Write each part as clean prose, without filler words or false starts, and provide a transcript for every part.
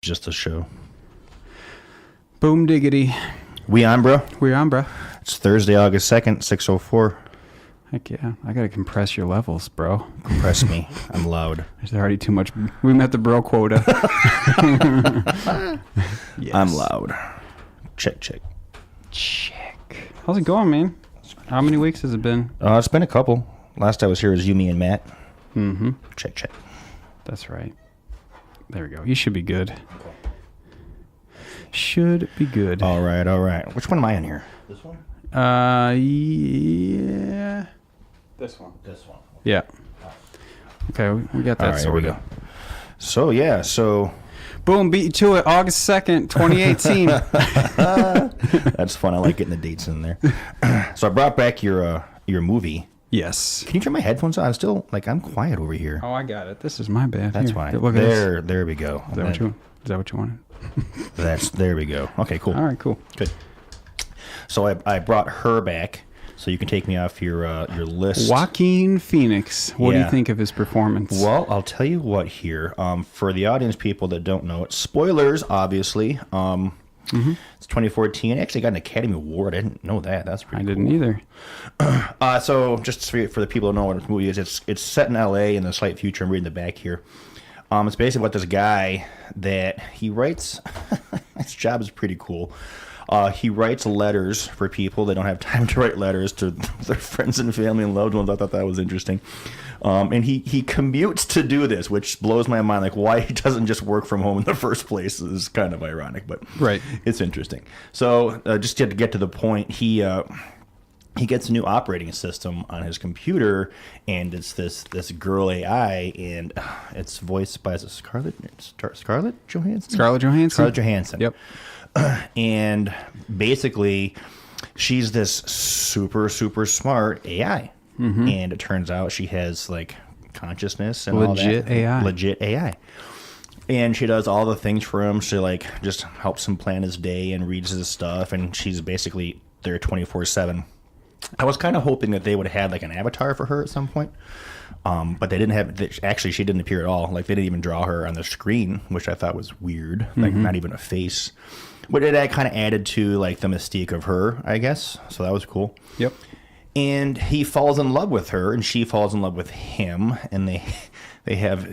just a show. Boom diggity. We on, bro? We're on, bro. It's Thursday, August 2nd, 6:04. Heck yeah. I got to compress your levels, bro. Compress me. I'm loud. There's already too much. We met the bro quota. Yes. I'm loud. Check. How's it going, man? How many weeks has it been? It's been a couple. Last I was here was you, me, and Matt. Mm-hmm. Check. That's right. There we go. You should be good. Should be good. All right. Which one am I in here? This one? Yeah. This one. Yeah. Okay, we got that. All right, here we go. So. Boom, beat you to it. August 2nd, 2018. That's fun. I like getting the dates in there. So I brought back your movie. Yes. Can you turn my headphones on? I'm quiet over here. Oh, I got it. This is my bad. That's Here, fine. Look at this. There we go. Is that what you wanted? There we go. Okay, cool. All right, cool. Good. So I brought her back, so you can take me off your list. Joaquin Phoenix. What do you think of his performance? Well, I'll tell you what here. For the audience people that don't know it, spoilers, obviously. It's 2014. It actually got an Academy Award. I didn't know that. That's pretty cool. I didn't either. So just for the people who know what the movie is, it's set in L.A. in the slight future. I'm reading the back here. It's basically about this guy that he writes. His job is pretty cool. He writes letters for people. They don't have time to write letters to their friends and family and loved ones. I thought that was interesting. And he commutes to do this, which blows my mind. Like, why he doesn't just work from home in the first place is kind of ironic, but right. It's interesting. So just to get to the point, he gets a new operating system on his computer, and it's this girl AI, and it's voiced by Scarlett Johansson? Scarlett Johansson. Yep. And basically, she's this super, super smart AI. Mm-hmm. And it turns out she has, like, consciousness and Legit all that. AI. Legit AI. And she does all the things for him. She, like, just helps him plan his day and reads his stuff. And she's basically there 24/7. I was kind of hoping that they would have had, like, an avatar for her at some point. But they didn't have... Actually, she didn't appear at all. Like, they didn't even draw her on the screen, which I thought was weird. Like, not even a face. But it kind of added to, like, the mystique of her, I guess. So that was cool. Yep. And he falls in love with her, and she falls in love with him. And they have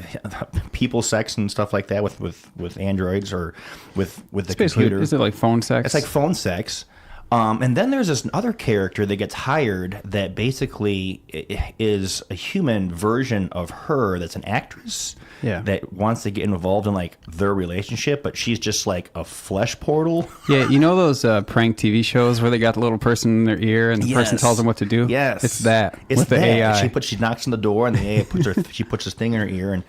people sex and stuff like that with androids or with the computer. Is it like phone sex? It's like phone sex. And then there's this other character that gets hired that basically is a human version of her that's an actress that wants to get involved in, like, their relationship, but she's just like a flesh portal. Yeah, you know those prank TV shows where they got the little person in their ear and the person tells them what to do? Yes. It's that. It's with the that. AI. She knocks on the door and the AI she puts this thing in her ear.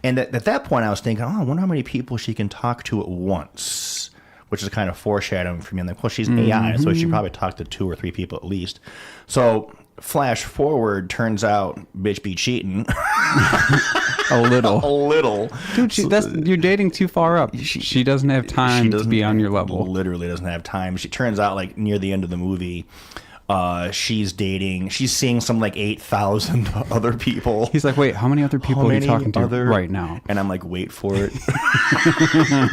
And at that point I was thinking, I wonder how many people she can talk to at once. Which is kind of foreshadowing for me. I'm like, well, she's AI, so she probably talked to 2 or 3 people at least. So, flash forward, turns out, bitch be cheating. A little. Dude, you're dating too far up. She doesn't have time to be on your level. Literally doesn't have time. She turns out, like, near the end of the movie, she's seeing some, like, 8,000 other people. He's like, wait, how many other people are you talking to right now? And I'm like, wait for it.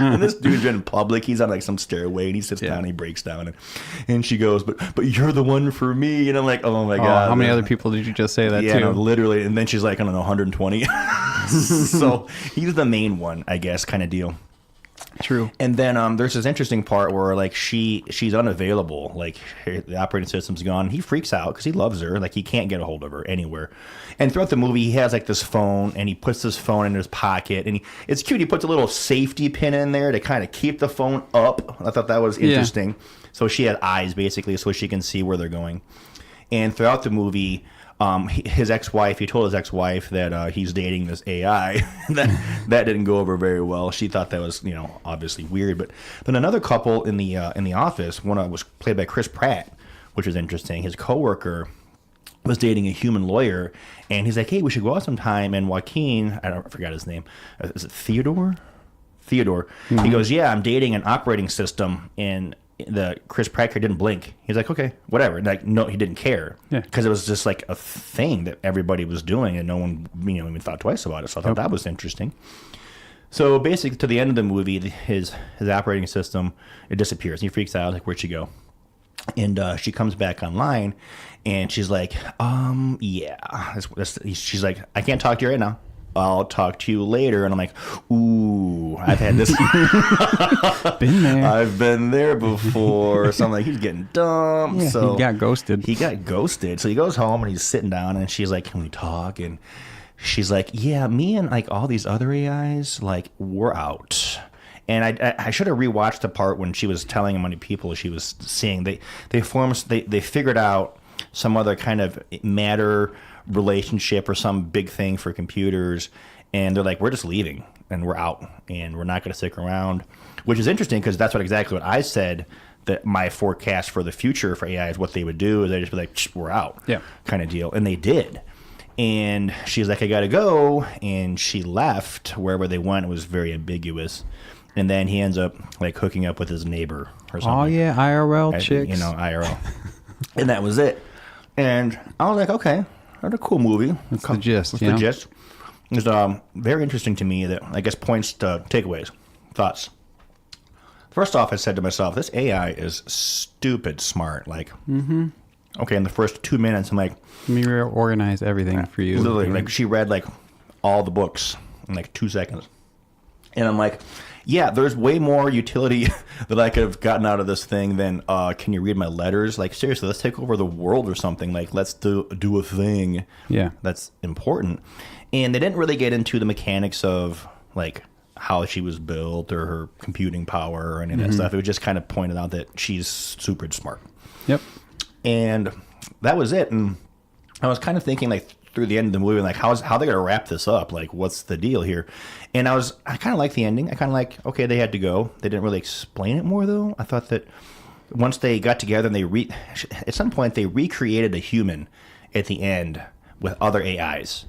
And this dude's in public. He's on, like, some stairway, and he sits down, and he breaks down, and she goes, but you're the one for me. And I'm like, oh my God. How many other people did you just say that to? Yeah, no, literally. And then she's like, I don't know, 120. So he's the main one, I guess, kind of deal. True. And then there's this interesting part where, like, she's unavailable. Like, the operating system's gone. He freaks out because he loves her. Like, he can't get a hold of her anywhere. And throughout the movie, he has, like, this phone, and he puts this phone in his pocket. And it's cute. He puts a little safety pin in there to kind of keep the phone up. I thought that was interesting. Yeah. So she had eyes, basically, so she can see where they're going. And throughout the movie... his ex-wife, he told his ex-wife that he's dating this AI. that didn't go over very well. She thought that was, obviously weird. But then another couple in the office, one was played by Chris Pratt, which was interesting. His coworker was dating a human lawyer, and he's like, "Hey, we should go out sometime." And Joaquin, I forgot his name. Is it Theodore? Mm-hmm. He goes, "Yeah, I'm dating an operating system in." The Chris Pratt didn't blink. He's like, okay, whatever. Like, no, he didn't care because it was just like a thing that everybody was doing, and no one, even thought twice about it. So I thought that was interesting. So basically, to the end of the movie, his operating system, it disappears. He freaks out, like, where'd she go? And she comes back online, and she's like, yeah. She's like, I can't talk to you right now. I'll talk to you later. And I'm like, ooh, I've had this. Been there. I've been there before. So I'm like, he's getting dumb. Yeah, so he got ghosted. He got ghosted. So he goes home and he's sitting down and she's like, can we talk? And she's like, yeah, me and like all these other AIs, like we're out. And I should have rewatched the part when she was telling how many people she was seeing. They figured out some other kind of matter relationship or some big thing for computers, and they're like, we're just leaving and we're out and we're not going to stick around, which is interesting because that's exactly what I said, that my forecast for the future for AI is what they would do is they just be like, we're out, yeah, kind of deal. And they did. And she's like, I gotta go, and she left. Wherever they went, it was very ambiguous. And then he ends up like hooking up with his neighbor or something. Oh yeah, IRL chicks. You know, IRL. And that was it. And I was like, okay, that's a cool movie. That's the gist. That's the gist. It's very interesting to me that I guess points to takeaways, thoughts. First off, I said to myself, this AI is stupid smart. Like, okay, in the first 2 minutes, I'm like, let me reorganize everything for you. Literally, like she read like all the books in like 2 seconds. And I'm like, yeah, there's way more utility that I could have gotten out of this thing than can you read my letters? Like, seriously, let's take over the world or something. Like, let's do a thing that's important. And they didn't really get into the mechanics of like how she was built or her computing power or any of that stuff. It was just kind of pointed out that she's super smart. Yep. And that was it. And I was kind of thinking like through the end of the movie, like how they gonna wrap this up? Like, what's the deal here? And I kind of like the ending. I kind of like, okay, they had to go. They didn't really explain it more though. I thought that once they got together and at some point they recreated a human at the end with other AIs.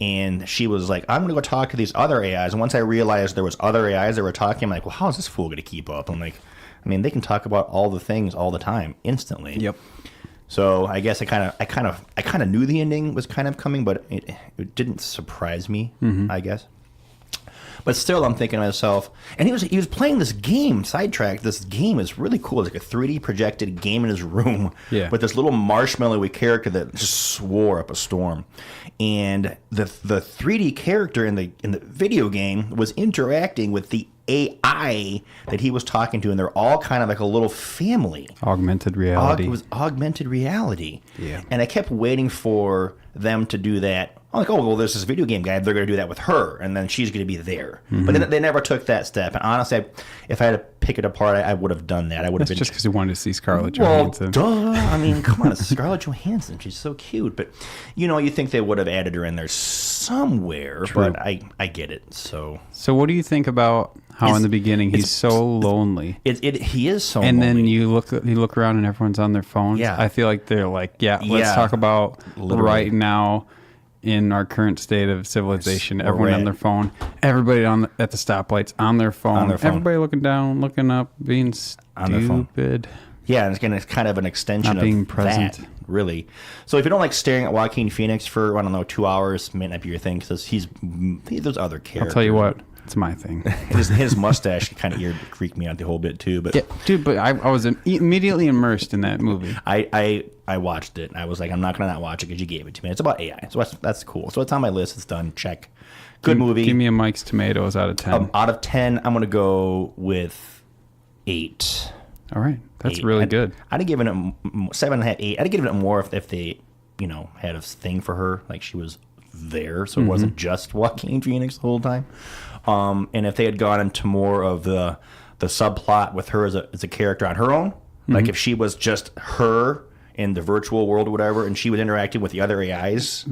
And she was like, I'm going to go talk to these other AIs. And once I realized there was other AIs that were talking, I'm like, well, how is this fool going to keep up? I'm like, I mean, they can talk about all the things all the time, instantly. Yep. So I guess I kind of knew the ending was kind of coming, but it didn't surprise me, I guess. But still, I'm thinking to myself, and he was playing this game, Sidetrack. This game is really cool. It's like a 3D projected game in his room with this little marshmallowy character that just swore up a storm. And the 3D character in the video game was interacting with the AI that he was talking to, and they're all kind of like a little family. Augmented reality. It was augmented reality. Yeah. And I kept waiting for them to do that. I'm like, oh, well, there's this video game guy. They're going to do that with her, and then she's going to be there. But they never took that step. And honestly, if I had to pick it apart, I would have done that. I would have been just because you wanted to see Scarlett Johansson. Duh. I mean, come on, it's Scarlett Johansson. She's so cute. But, you think they would have added her in there somewhere. True. But I get it. So what do you think about how in the beginning he's so lonely? He is so lonely. And then you look around and everyone's on their phones. Yeah. I feel like they're like, let's talk about right now in our current state of civilization. Everyone on their phone. Everybody at the stoplights on their phone. Everybody looking down, looking up, being stupid. Yeah, and it's kind of an extension Not being of present. that, really. So if you don't like staring at Joaquin Phoenix for, 2 hours, it may not be your thing, because there's other characters. I'll tell you what, it's my thing. his mustache kind of creeped me out the whole bit, too. But yeah, dude, but I was immediately immersed in that movie. I watched it. I was like, I'm not going to not watch it because you gave it to me. It's about AI, so that's cool. So it's on my list. It's done. Check. Good movie. Give me a Mike's Tomatoes out of 10. Out of 10, I'm going to go with 8. All right. That's really good. I'd have given it 7.5, 8. I'd have given it more if they, had a thing for her, like she was there, so it wasn't just Joaquin Phoenix the whole time. And if they had gone into more of the subplot with her as a character on her own, like if she was just her in the virtual world or whatever, and she was interacting with the other AIs.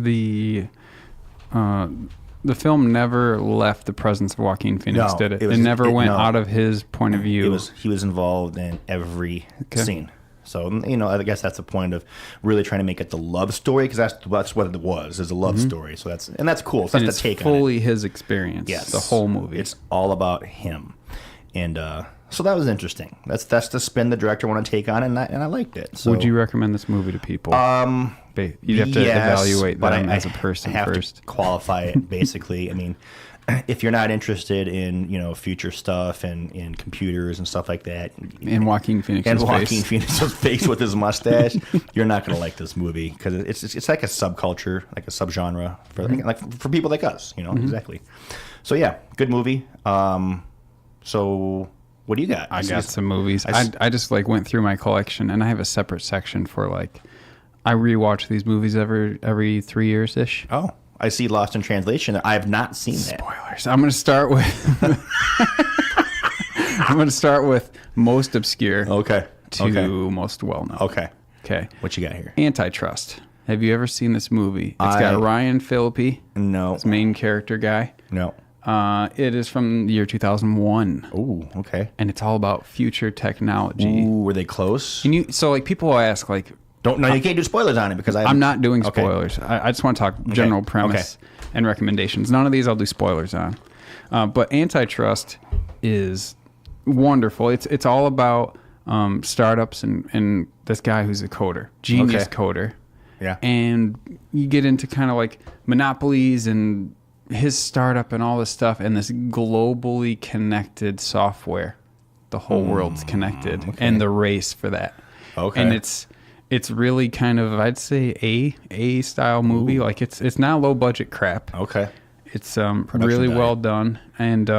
The film never left the presence of Joaquin Phoenix, did it? It never went out of his point of view. He was involved in every scene. So, I guess that's the point of really trying to make it the love story, because that's what it was, is a love story. So that's cool. So that's the take on it. It's fully his experience, the whole movie. It's all about him. And so that was interesting. That's the spin the director wanted to take on, and I liked it. So, would you recommend this movie to people? You'd have to evaluate them as a person I have first. to qualify it, basically. I mean, if you're not interested in, you know, future stuff and in computers and stuff like that, and Joaquin Phoenix's face with his mustache, you're not going to like this movie because it's like a subculture, like a subgenre for people like us, you know. Exactly. So yeah, good movie. So what do you got? I got some movies. I just like went through my collection, and I have a separate section for like, I rewatch these movies every 3 years ish. Oh, I see Lost in Translation. I have not seen that. Spoilers. I'm going to start with most obscure. Okay. To most well known. Okay. What you got here? Antitrust. Have you ever seen this movie? It's got Ryan Phillippe. No. His main character guy. No. It is from the year 2001. Oh, okay. And it's all about future technology. Ooh, were they close? So like people ask like, you can't do spoilers on it because I'm not doing spoilers. Okay. I just want to talk general premise and recommendations. None of these I'll do spoilers on. But Antitrust is wonderful. It's all about startups and this guy who's a coder, genius coder. Yeah. And you get into kind of like monopolies and his startup and all this stuff and this globally connected software. The whole world's connected and the race for that. Okay. And it's really kind of, I'd say A style movie. Ooh. Like it's not low budget crap. Okay. It's really well done. And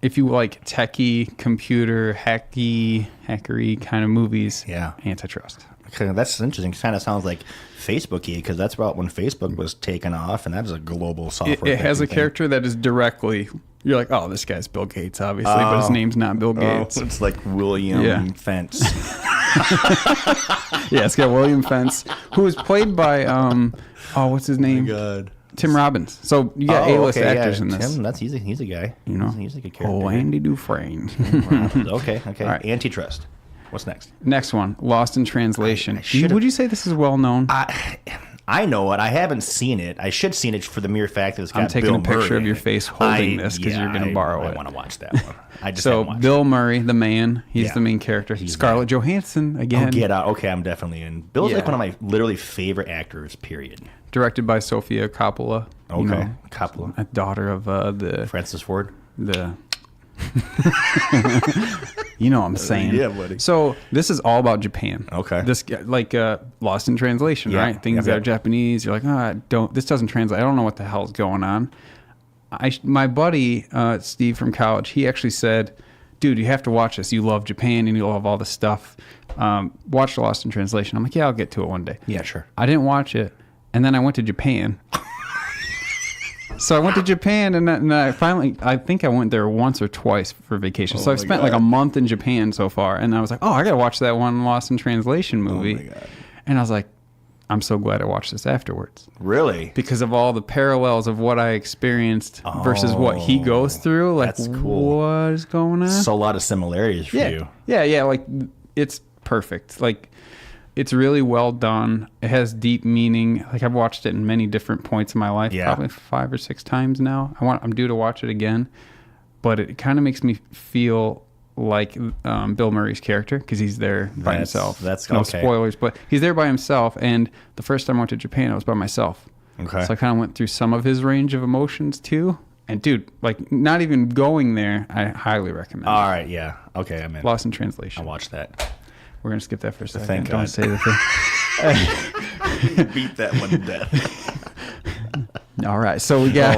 if you like techie, computer, hackery kind of movies, Antitrust. Okay, that's interesting. It kind of sounds like Facebook-y because that's about when Facebook was taken off, and that was a global software. It has a character that is directly. You're like, oh, this guy's Bill Gates, obviously, but his name's not Bill Gates. It's like William Fence. Yeah, it's got William Fence, who is played by what's his name? Oh my God. Tim Robbins. So you got A-list actors in this. Tim, he's a guy. You know, he's a good character. Oh, Andy Dufresne. Okay. All right. Antitrust. What's next? Next one, Lost in Translation. Would you say this is well known? I know it. I haven't seen it. I should have seen it for the mere fact that it's got Bill Murray. I'm taking a picture of your it. face holding this because you're going to borrow it. I want to watch that one. I just so Bill Murray, the man, he's the main character. Scarlett Johansson again. Oh, Get Out. Okay, I'm definitely in. Bill's like one of my literally favorite actors. Period. Directed by Sofia Coppola. Okay, Coppola, a daughter of the Francis Ford. You know what I'm saying. Yeah, buddy. So this is all about Japan. Okay. This like Lost in Translation, right? Things that are Japanese. You're like, this doesn't translate. I don't know what the hell's going on. My buddy Steve from college, he actually said, dude, you have to watch this. You love Japan and you love all this stuff. Watch Lost in Translation. I'm like, yeah, I'll get to it one day. Yeah, sure. I didn't watch it. And then I went to Japan. So I went to Japan, and I think I went there once or twice for vacation. So I've spent like a month in Japan so far, and I was like, I got to watch that one Lost in Translation movie. Oh my God. And I was like, I'm so glad I watched this afterwards. Really? Because of all the parallels of what I experienced versus what he goes through. Like, that's cool. What is going on? So a lot of similarities for you. Yeah. Like, it's perfect. Like, it's really well done. It has deep meaning. Like I've watched it in many different points in my life, probably 5 or 6 times now. I'm due to watch it again, but it kind of makes me feel like Bill Murray's character because he's there by himself. That's no spoilers, but he's there by himself. And the first time I went to Japan, I was by myself. Okay. So I kind of went through some of his range of emotions too. And dude, like not even going there, I highly recommend. All right, yeah, okay, I'm in. Lost in Translation. I'll watch that. We're going to skip that for a second. Thank Don't God. say the thing. Beat that one to death. All right. So we got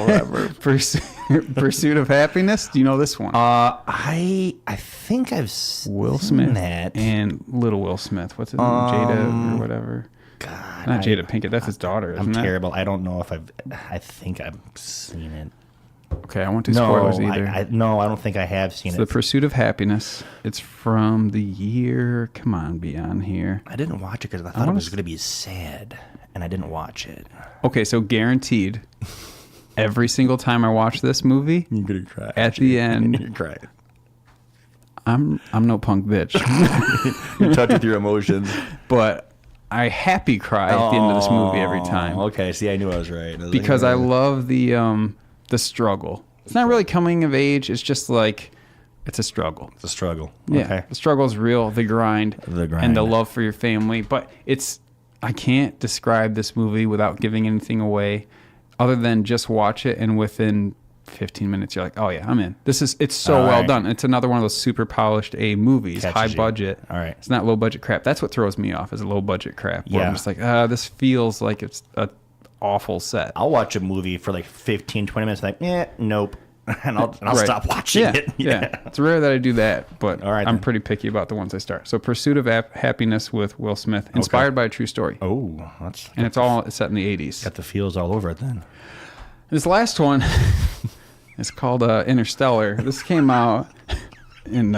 Pursuit of Happiness. Do you know this one? I think I've seen Will Smith that. And little Will Smith. What's his name? Jada or whatever. God. Not Jada Pinkett. That's his daughter, isn't I'm it? terrible. I don't know if I think I've seen it. Okay, I won't do spoilers either. No, I don't think I have seen it's it. The Pursuit of Happiness. It's from the year. Come on, be on here. I didn't watch it because I thought it was going to be sad, and I didn't watch it. Okay, so guaranteed, every single time I watch this movie, you're gonna cry. At the end, you're crying. I'm no punk bitch. You're touched with your emotions, but I happy cry at the end of this movie every time. Okay, see, I knew I was right. Because I love the struggle. It's not really coming of age. It's just like, it's a struggle. It's a struggle. Yeah, okay. The struggle is real. The grind. And the love for your family. But I can't describe this movie without giving anything away other than just watch it and within 15 minutes, you're like, oh yeah, I'm in. It's so well done. It's another one of those super polished movies, high budget. All right. It's not low budget crap. That's what throws me off, is low budget crap. Where I'm just like, this feels like it's a awful set. I'll watch a movie for like 15, 20 minutes, like, nope. And I'll stop watching it. Yeah. It's rare that I do that, but I'm pretty picky about the ones I start. So Pursuit of Happiness with Will Smith, inspired by a true story. Oh, it's all set in the 80s. Got the feels all over it then. This last one is called Interstellar. This came out in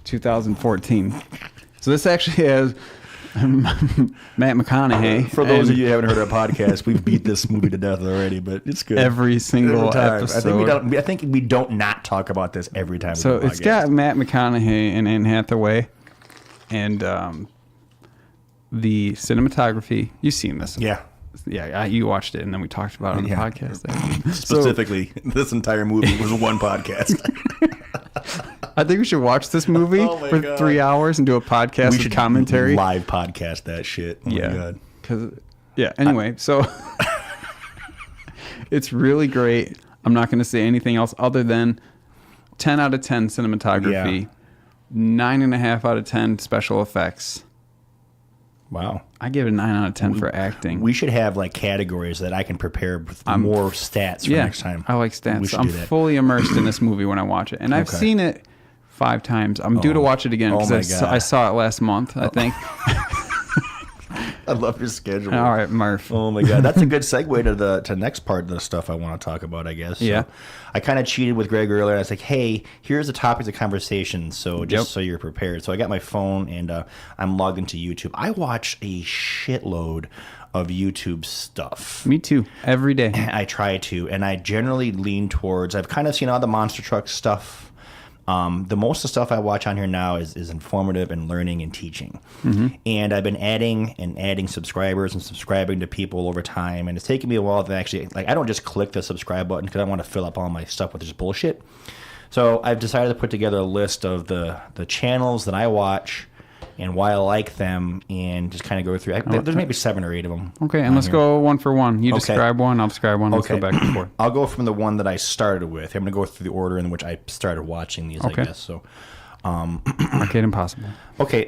2014. So this actually has Matt McConaughey. For those of you who haven't heard our podcast, we've beat this movie to death already, but it's good. Every single episode. I think we don't not talk about this every time. So it's got Matt McConaughey and Anne Hathaway, and the cinematography. You've seen this, yeah. Yeah, you watched it, and then we talked about it on the podcast. Specifically, this entire movie was one podcast. I think we should watch this movie for 3 hours and do a podcast with commentary. Live podcast that shit. Oh my God. Anyway, so it's really great. I'm not going to say anything else other than 10 out of 10 cinematography, 9.5 out of 10 special effects. Wow. I give it a 9 out of 10 for acting. We should have like categories that I can prepare with more stats for next time. I like stats. I'm fully immersed in this movie when I watch it. And I've seen it 5 times. I'm due to watch it again because I saw it last month, I think. I love your schedule. All right, Murph. Oh my God, that's a good segue to the next part of the stuff I want to talk about, I guess. Yeah. So I kind of cheated with Greg earlier. I was like, hey, here's the topics of conversation, so just so you're prepared. So I got my phone and I'm logged into YouTube. I watch a shitload of YouTube stuff. Me too. Every day. I try to, and I generally lean towards. I've kind of seen all the monster truck stuff. The most of the stuff I watch on here now is informative and learning and teaching. Mm-hmm. And I've been adding subscribers and subscribing to people over time. And it's taken me a while to actually, like, I don't just click the subscribe button because I want to fill up all my stuff with just bullshit. So I've decided to put together a list of the channels that I watch and why I like them, and just kind of go through. There's maybe 7 or 8 of them. Okay, and let's go one for one. You describe one, I'll describe one. Let's go back and forth. I'll go from the one that I started with. I'm going to go through the order in which I started watching these, I guess. So, Arcade Impossible. Okay.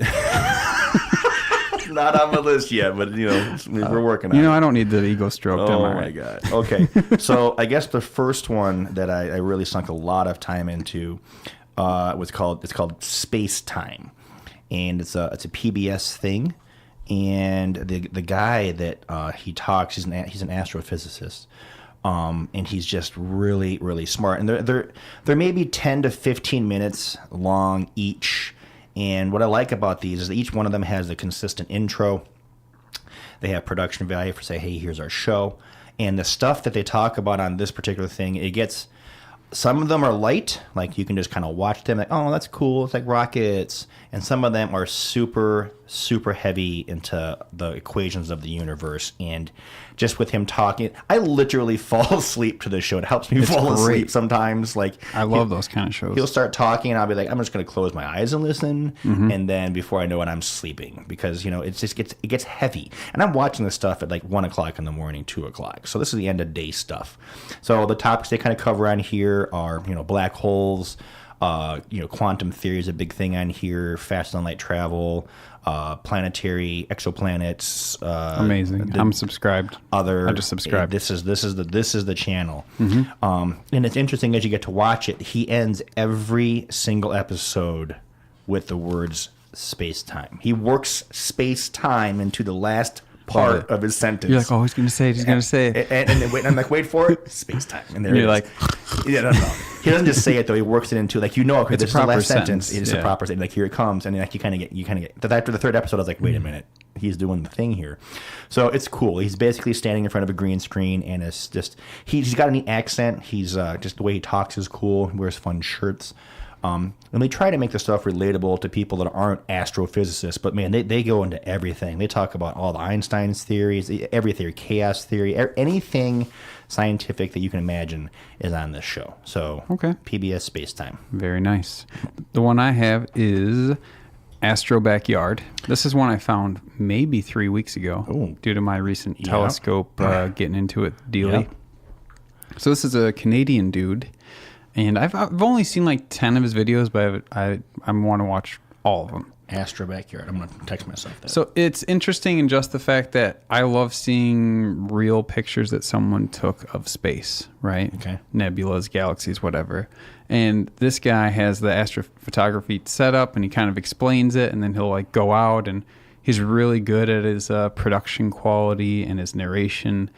Not on the list yet, but, we're working on it. I don't need the ego stroke. Oh, my God. Okay. So, I guess the first one that I really sunk a lot of time into it's called Space Time. And it's a PBS thing, and the guy that he talks, he's an astrophysicist, and he's just really, really smart. And they're maybe 10 to 15 minutes long each. And what I like about these is that each one of them has a consistent intro. They have production value for, say, hey, here's our show. And the stuff that they talk about on this particular thing, some of them are light, like you can just kind of watch them, like, oh, that's cool, it's like rockets. And some of them are super, super heavy into the equations of the universe. And just with him talking, I literally fall asleep to this show. It helps me fall asleep sometimes. Like, I love those kind of shows. He'll start talking, and I'll be like, I'm just going to close my eyes and listen. Mm-hmm. And then before I know it, I'm sleeping because, it gets heavy. And I'm watching this stuff at like 1 o'clock in the morning, 2 o'clock. So this is the end of day stuff. So the topics they kind of cover on here are, black holes, quantum theory is a big thing on here, faster than light travel, planetary exoplanets. Amazing. I'm subscribed. I just subscribed. This is the channel. Mm-hmm. And it's interesting as you get to watch it. He ends every single episode with the words space time. He works space time into the last part of his sentence. You're like, oh, he's going to say it. He's going to say it. And I'm like, wait for it. Space time. And there you're like, no. He doesn't just say it though. He works it into okay, this is the last sentence. It's a proper sentence. Like here it comes, and then like you kind of get. After the third episode, I was like, wait a minute, he's doing the thing here. So it's cool. He's basically standing in front of a green screen, and it's just he's got a neat accent. He's just the way he talks is cool. He wears fun shirts. And they try to make the stuff relatable to people that aren't astrophysicists, but man, they go into everything. They talk about all the Einstein's theories, every theory, chaos theory, anything scientific that you can imagine is on this show. So, PBS Space Time. Very nice. The one I have is Astro Backyard. This is one I found maybe 3 weeks ago due to my recent telescope getting into it daily. So this is a Canadian dude, and I've only seen like 10 of his videos, but I want to watch all of them. Astro Backyard. I'm going to text myself that. So it's interesting in just the fact that I love seeing real pictures that someone took of space, right? Okay. Nebulas, galaxies, whatever. And this guy has the astrophotography set up, and he kind of explains it, and then he'll like go out, and he's really good at his production quality and his narration.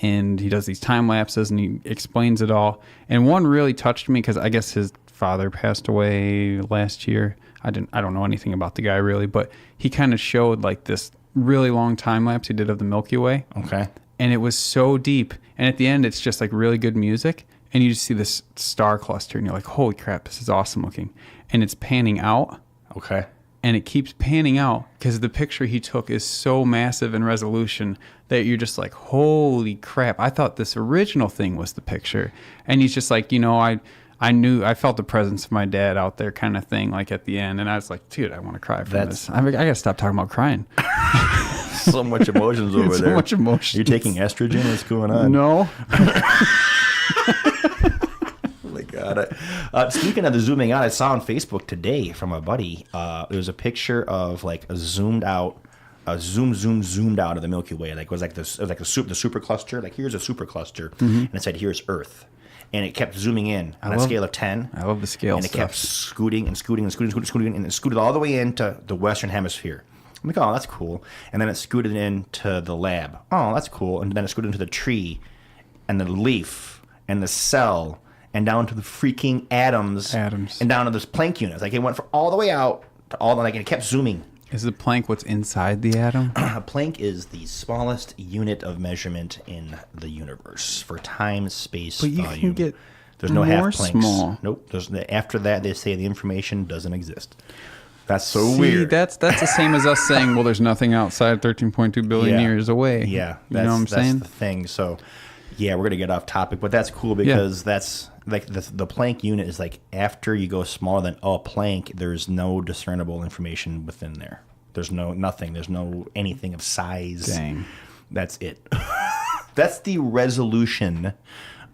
And he does these time lapses, and he explains it all. And one really touched me because I guess his father passed away last year. I don't know anything about the guy really, but he kind of showed like this really long time lapse he did of the Milky Way. Okay. And it was so deep. And at the end, it's just like really good music. And you just see this star cluster, and you're like, holy crap, this is awesome looking. And it's panning out. Okay. And it keeps panning out because the picture he took is so massive in resolution that you're just like, holy crap. I thought this original thing was the picture. And he's just like, I felt the presence of my dad out there kind of thing, like at the end. And I was like, dude, I want to cry from this. I got to stop talking about crying. So much emotions over there. So much emotion. You're taking estrogen? What's going on? No. Speaking of the zooming out, I saw on Facebook today from a buddy, it was a picture of like a zoomed out of the Milky Way. Like it was like the super cluster. Like here's a super cluster, and it said here's Earth. And it kept zooming in on a scale of 10. I love the scale and it kept scooting, and it scooted all the way into the Western Hemisphere. I'm like, oh, that's cool. And then it scooted into the lab. Oh, that's cool. And then it scooted into the tree and the leaf and the cell and down to the freaking atoms. And down to this Planck units. Like it went all the way out to all the, like, and it kept zooming. Is the Planck what's inside the atom? Planck is the smallest unit of measurement in the universe for time, space, but you volume. Can get There's no half Plancks. Small. Nope. After that, they say the information doesn't exist. That's so weird. That's the same as us saying, well, there's nothing outside 13.2 billion years away. Yeah. You know what I'm saying? That's the thing. So, yeah, we're going to get off topic, but that's cool because that's like the Planck unit is like after you go smaller than a Planck, there's no discernible information within there. There's nothing. There's no anything of size. Dang. That's it. That's the resolution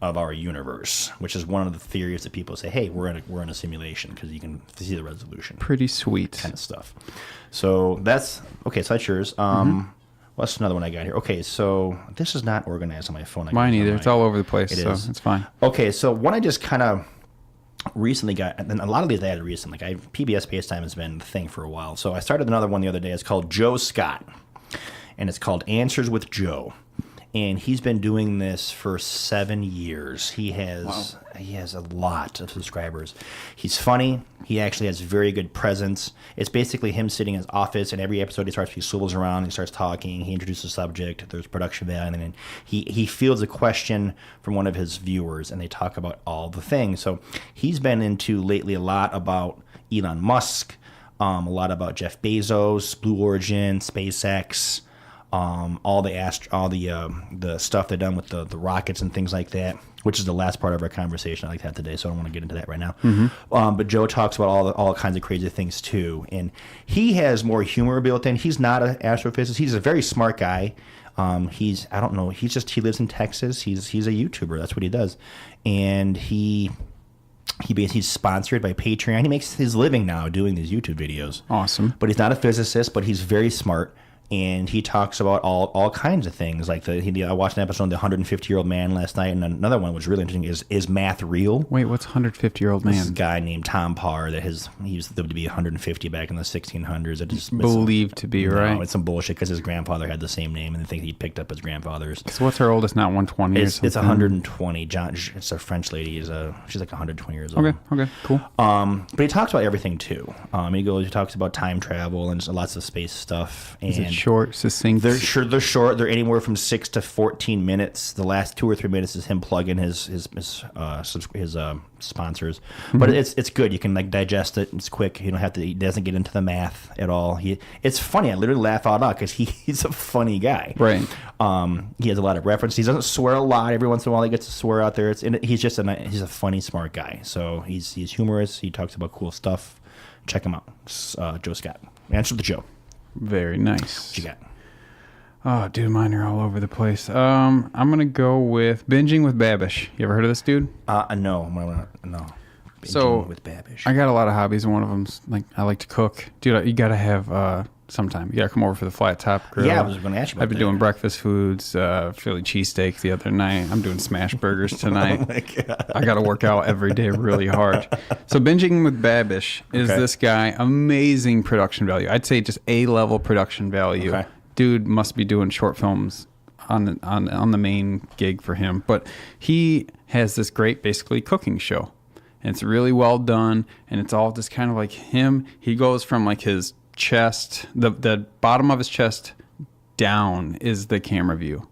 of our universe, which is one of the theories that people say, hey, we're in a simulation because you can see the resolution. Pretty sweet. Kind of stuff. So that's yours. What's another one I got here? Okay, so this is not organized on my phone. Mine either. It's all over the place, so it's fine. Okay, so one I just kind of recently got, and a lot of these I had recently. Like PBS Spacetime has been the thing for a while. So I started another one the other day. It's called Joe Scott, and it's called Answers with Joe. And he's been doing this for 7 years. He has a lot of subscribers. He's funny. He actually has very good presence. It's basically him sitting in his office, and every episode he swivels around, he starts talking, he introduces a subject, there's production value, and then he fields a question from one of his viewers, and they talk about all the things. So he's been into lately a lot about Elon Musk, a lot about Jeff Bezos, Blue Origin, SpaceX, all the stuff they've done with the rockets and things like that, which is the last part of our conversation I like to have today, so I don't want to get into that right now. But Joe talks about all kinds of crazy things too, and he has more humor built in. He's not an astrophysicist. He's a very smart guy. He lives in Texas. He's a YouTuber. That's what he does, and he's sponsored by Patreon. He makes his living now doing these YouTube videos. Awesome. But he's not a physicist, but he's very smart. And he talks about all kinds of things. Like I watched an episode on the 150-year-old man last night, and another one which was really interesting is math real? Wait, what's 150-year-old man? This is a guy named Tom Parr that he used to be 150 back in the 1600s. It's believed to be, right? No, it's some bullshit because his grandfather had the same name, and they think he picked up his grandfather's. So what's her oldest? Not 120 or something? It's 120. It's a French lady. She's like 120 years old. Okay, cool. But he talks about everything too. He talks about time travel and lots of space stuff. And is it short, succinct? They're short. They're anywhere from 6 to 14 minutes. The last 2 or 3 minutes is him plugging his sponsors. But it's good. You can like digest it. It's quick. You don't have to. He doesn't get into the math at all. It's funny. I literally laugh out loud because he's a funny guy. Right. He has a lot of references. He doesn't swear a lot. Every once in a while he gets to swear out there. He's a funny, smart guy. So he's humorous. He talks about cool stuff. Check him out. Joe Scott. Answer the Joe. Very nice. What you got? Oh, dude, mine are all over the place. I'm gonna go with Binging with Babish. You ever heard of this dude? No. No. So with Babish. I got a lot of hobbies, and one of them's like I like to cook. Dude, you gotta have sometime. You gotta come over for the flat top grill. Yeah, I was going to ask you about I've been doing breakfast foods, Philly cheesesteak the other night. I'm doing smash burgers tonight. Oh my God. I gotta work out every day really hard. So Binging with Babish is this guy, amazing production value. I'd say just A-level production value. Okay. Dude must be doing short films on the main gig for him. But he has this great basically cooking show. And it's really well done, and it's all just kind of like him. He goes from like his chest, the bottom of his chest down is the camera view.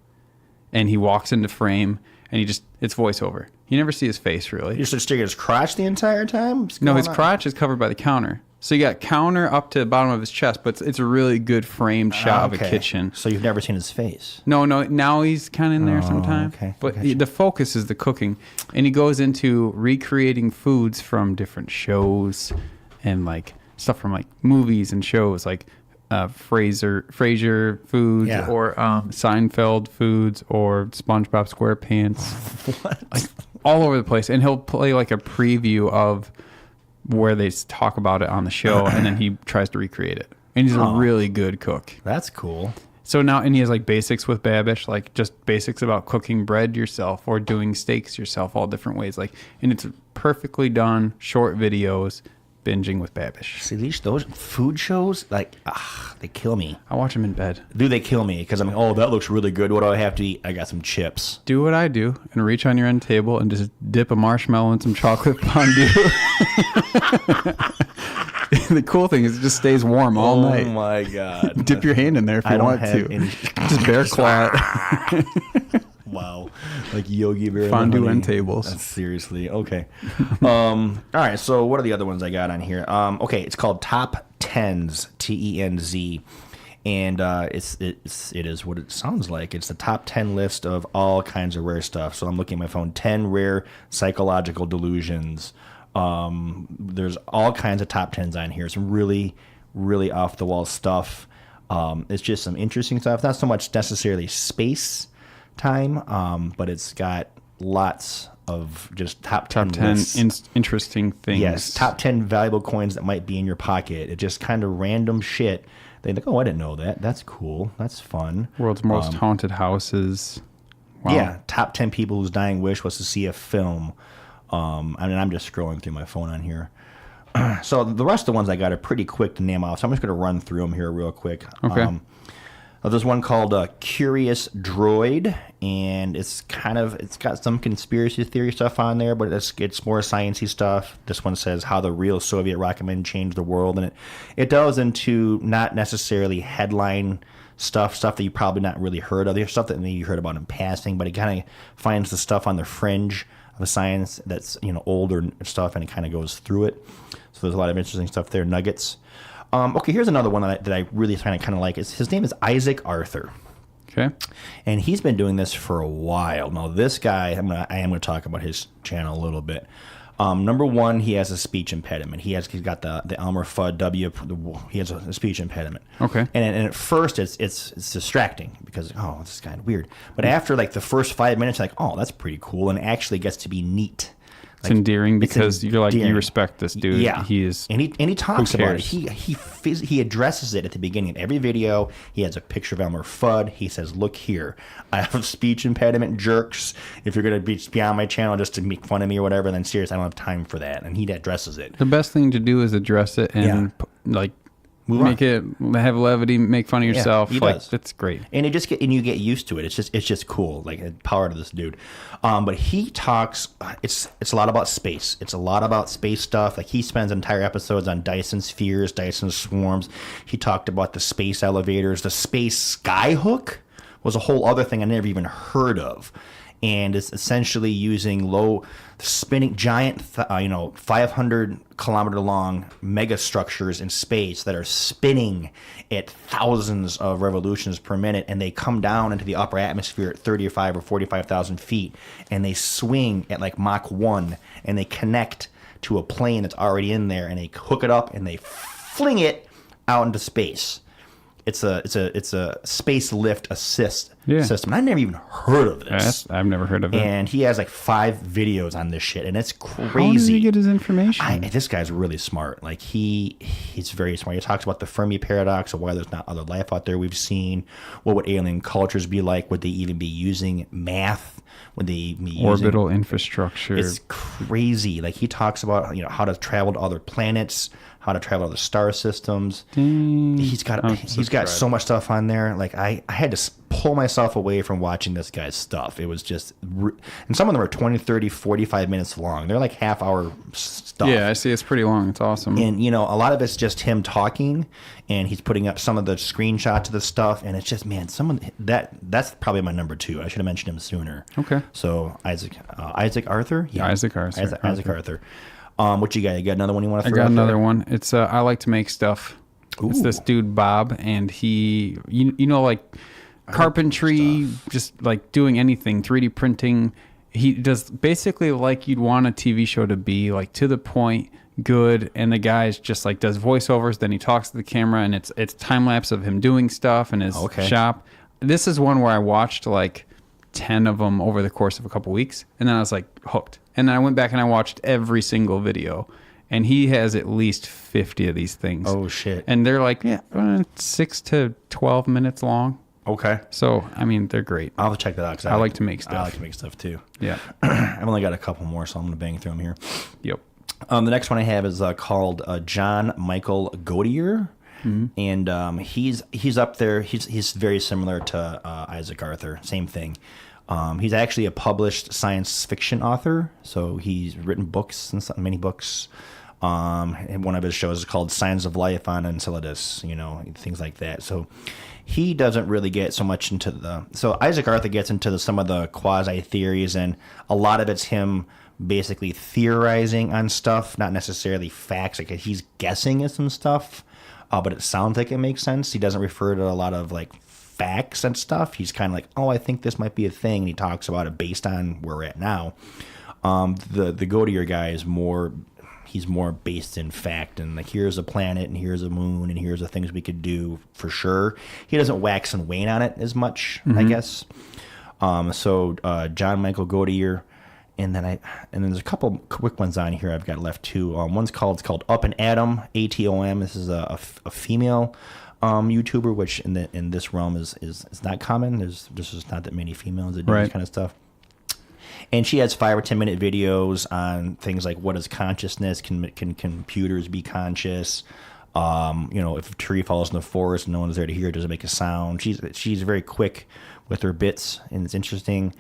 And he walks into frame, and it's voiceover. You never see his face, really. You just stick his crotch the entire time? No, his crotch is covered by the counter. So you got counter up to the bottom of his chest, but it's a really good framed shot of a kitchen. So you've never seen his face? No. Now he's kind of in there sometimes. Okay. But the focus is the cooking. And he goes into recreating foods from different shows and like stuff from like movies and shows like Frasier foods or Seinfeld foods or SpongeBob SquarePants. What? Like, all over the place. And he'll play like a preview of where they talk about it on the show, and then he tries to recreate it. And he's a really good cook. That's cool. So now, and he has like basics with Babish, like just basics about cooking bread yourself or doing steaks yourself, all different ways. Like, and it's perfectly done, short videos, Binging with Babish. See, those food shows, like, they kill me. I watch them in bed. Do they kill me? Because I'm like, oh, that looks really good. What do I have to eat? I got some chips. Do what I do and reach on your end table and just dip a marshmallow in some chocolate fondue. The cool thing is it just stays warm all night. Oh my God. Dip your hand in there if you want to. Just bear claw. Wow. Like Yogi Bear. Fondue end tables. Seriously. Okay. All right. So what are the other ones I got on here? Okay. It's called Top Tens, TENZ. And it is what it sounds like. It's the top 10 list of all kinds of rare stuff. So I'm looking at my phone. 10 rare psychological delusions. There's all kinds of top 10s on here. Some really, really off the wall stuff. It's just some interesting stuff. Not so much necessarily space time, but it's got lots of just top 10 interesting things. Yes, top 10 valuable coins that might be in your pocket. It just kind of random shit. They think, oh, I didn't know that. That's cool. That's fun. World's most haunted houses. Wow. Yeah, top 10 people whose dying wish was to see a film. I'm just scrolling through my phone on here. So the rest of the ones I got are pretty quick to name off. So I'm just going to run through them here real quick. Okay. There's one called Curious Droid, and it's got some conspiracy theory stuff on there, but it's more sciencey stuff. This one says how the real Soviet rocket men changed the world, and it delves into not necessarily headline stuff that you probably not really heard of. There's stuff that maybe you heard about in passing, but it kind of finds the stuff on the fringe of a science that's older stuff, and it kind of goes through it. So there's a lot of interesting stuff there. Nuggets. Okay, here's another one that I really kind of like. His name is Isaac Arthur. Okay. And he's been doing this for a while. Now, this guy, I am going to talk about his channel a little bit. Number one, he has a speech impediment. He's got the Elmer Fudd W. He has a speech impediment. Okay. And at first, it's distracting because, this is kind of weird. But after like the first 5 minutes, like, that's pretty cool, and it actually gets to be neat. It's endearing because you're like, you respect this dude. Yeah. He is. And he talks about it. He addresses it at the beginning of every video. He has a picture of Elmer Fudd. He says, look here, I have speech impediment, jerks. If you're going to be on my channel just to make fun of me or whatever, then seriously, I don't have time for that. And he addresses it. The best thing to do is address it and make it, have levity, make fun of yourself. Yeah, he does. That's great. And you get used to it. It's just cool. Like, power to this dude. But he talks. It's a lot about space. It's a lot about space stuff. Like, he spends entire episodes on Dyson spheres, Dyson swarms. He talked about the space elevators. The space skyhook was a whole other thing I never even heard of. And it's essentially using low spinning giant 500 kilometer long mega structures in space that are spinning at thousands of revolutions per minute, and they come down into the upper atmosphere at 35 or 45,000 feet, and they swing at like Mach 1, and they connect to a plane that's already in there, and they hook it up and they fling it out into space. it's a space lift assist system. I never even heard of this. I've never heard of it. And he has like 5 videos on this shit, and it's crazy. How does he get his information? This guy's really smart. Like he's very smart. He talks about the Fermi paradox of why there's not other life out there we've seen. What would alien cultures be like? Would they even be using math? Would they be orbital infrastructure? It's crazy. Like he talks about how to travel to other planets, how to travel to other star systems. He's got so much stuff on there. Like I had to pull myself away from watching this guy's stuff. It was just, and some of them are 20, 30, 45 minutes long. They're like half-hour stuff. Yeah, I see. It's pretty long. It's awesome. And a lot of it's just him talking, and he's putting up some of the screenshots of the stuff, and it's just, man, that's probably my number 2. I should have mentioned him sooner. Okay. So Isaac Arthur. Yeah, Isaac Arthur. What you got? You got another one you want to throw I got out another there? one. It's I like to make stuff. Ooh. It's this dude Bob, and he, like carpentry, just like doing anything, 3D printing. He does basically like you'd want a TV show to be, like to the point, good. And the guy's just like does voiceovers, then he talks to the camera, and it's time lapse of him doing stuff in his shop. This is one where I watched like 10 of them over the course of a couple weeks, and then I was like hooked. And then I went back and I watched every single video, and he has at least 50 of these things. Oh shit! And they're like 6 to 12 minutes long. Okay. So I mean, they're great. I'll have to check that out. I like to make stuff. I like to make stuff too. Yeah. I've only got a couple more, so I'm gonna bang through them here. Yep. The next one I have is called John Michael Godier. Mm-hmm. And he's up there. He's very similar to Isaac Arthur. Same thing. He's actually a published science fiction author, so he's written books and many books. And one of his shows is called Signs of Life on Enceladus, things like that. So he doesn't really get so much into so Isaac Arthur gets into some of the quasi theories, and a lot of it's him basically theorizing on stuff, not necessarily facts. Like he's guessing at some stuff, but it sounds like it makes sense. He doesn't refer to a lot of like facts and stuff. He's kind of like, oh, I think this might be a thing, and he talks about it based on where we're at now. The Godier guy is more based in fact, and like here's a planet and here's a moon and here's the things we could do for sure. He doesn't wax and wane on it as much, I guess. So John Michael Godier, and then there's a couple quick ones on here I've got left too. It's called Up and Atom, ATOM. This is a female YouTuber, which in this realm is not common. There's just not that many females that do this kind of stuff. And she has 5 or 10 minute videos on things like what is consciousness? Can computers be conscious? If a tree falls in the forest and no one's there to hear it, does it make a sound? She's very quick with her bits, and it's interesting.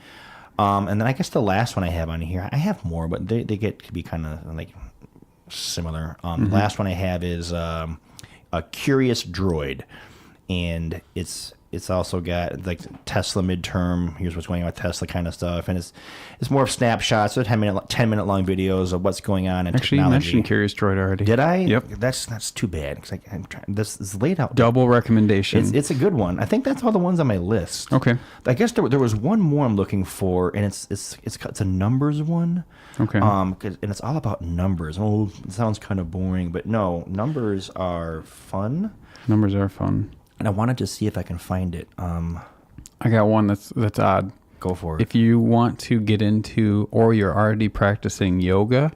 And then I guess the last one I have on here, I have more, but they get to be kind of like similar. The last one I have is a Curious Droid, and it's also got like Tesla midterm. Here's what's going on with Tesla kind of stuff, and it's more of snapshots. So 10 minute long videos of what's going on in Actually, technology. You mentioned Curious Droid already. Did I? Yep. That's too bad because I'm trying. This is laid out. Double recommendation. It's a good one. I think that's all the ones on my list. Okay. I guess there was one more I'm looking for, and it's a numbers one. Okay. And it's all about numbers. Oh, it sounds kind of boring, but no, numbers are fun. Numbers are fun. And I wanted to see if I can find it. I got one that's odd. Go for it. If you want to get into, or you're already practicing yoga,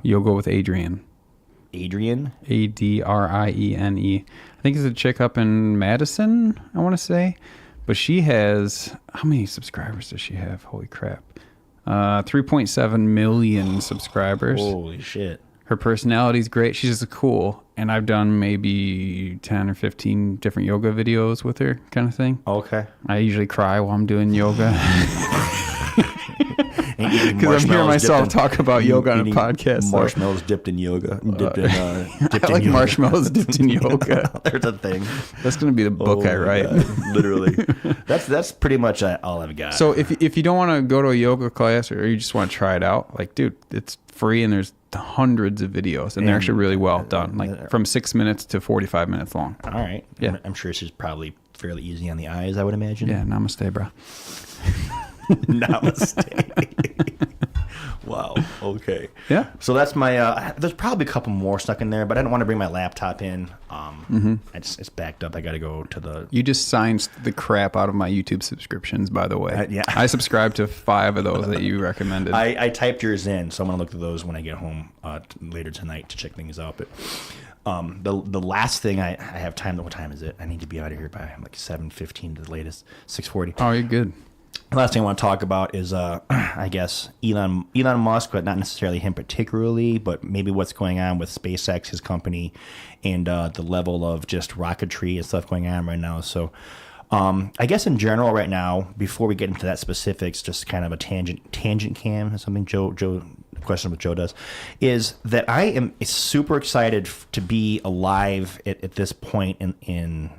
Yoga with Adriene. Adriene? Adriene. I think it's a chick up in Madison, I want to say. But she has, how many subscribers does she have? Holy crap. 3.7 million subscribers. Holy shit. Her personality's great. She's just cool. And I've done maybe 10 or 15 different yoga videos with her, kind of thing. Okay. I usually cry while I'm doing yoga. Because I'm hearing myself talk about yoga on a podcast. Marshmallows dipped in yoga. I like marshmallows dipped in yoga. There's a thing. That's going to be the book I write. Literally. That's pretty much all I've got. So if you don't want to go to a yoga class, or you just want to try it out, like, dude, it's free, and there's hundreds of videos, and they're actually really well done, like from 6 minutes to 45 minutes long. All right. Yeah. I'm sure she's probably fairly easy on the eyes, I would imagine. Yeah. Namaste, bro. Namaste. Wow. Okay. Yeah. So that's my. There's probably a couple more stuck in there, but I don't want to bring my laptop in. It's backed up. I got to go to the... You just signed the crap out of my YouTube subscriptions, by the way. Yeah. I subscribe to 5 of those that you recommended. I typed yours in, so I'm going to look at those when I get home later tonight to check things out. But the last thing I have time... What time is it? I need to be out of here by like 7:15 to the latest, 6:40. Oh, you're good. The last thing I want to talk about is, I guess, Elon Musk, but not necessarily him particularly, but maybe what's going on with SpaceX, his company, and the level of just rocketry and stuff going on right now. So I guess in general right now, before we get into that specifics, just kind of a tangent cam or something question what Joe does, is that I am super excited to be alive at this point in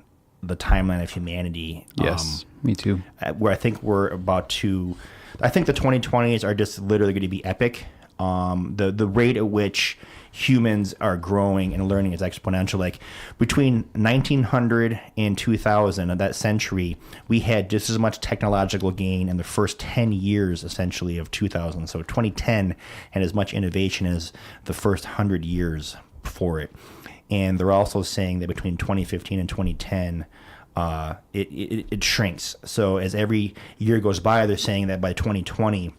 the timeline of humanity. Yes, me too. Where I think we're about to... I think the 2020s are just literally going to be epic. The rate at which humans are growing and learning is exponential. Like between 1900 and 2000 of that century, we had just as much technological gain in the first 10 years, essentially, of 2000. So 2010 had as much innovation as the first 100 years before it. And they're also saying that between 2015 and 2010, it shrinks. So as every year goes by, they're saying that by 2020,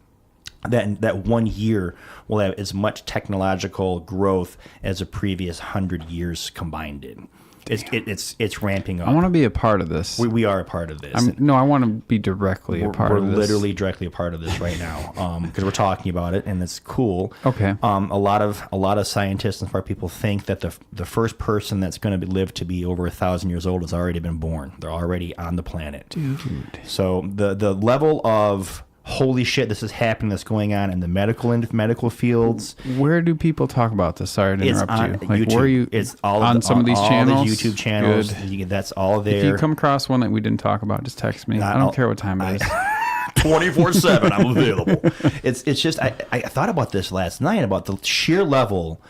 that 1 year will have as much technological growth as the previous 100 years combined did. It's ramping up. I want to be a part of this. We are a part of this. I want to be directly a part of this. We're literally directly a part of this right now because we're talking about it and it's cool. Okay. A lot of scientists and smart people think that the first person that's going to live to be over 1,000 years old has already been born. They're already on the planet. Dude. So the level of holy shit, this is happening, that's going on in the medical fields. Where do people talk about this? Sorry to interrupt you. Like, YouTube. Where are you? It's all on some of these channels. The YouTube channels. Good. That's all there. If you come across one that we didn't talk about, just text me. I don't care what time it is. 24/7, I'm available. It's just I thought about this last night about the sheer level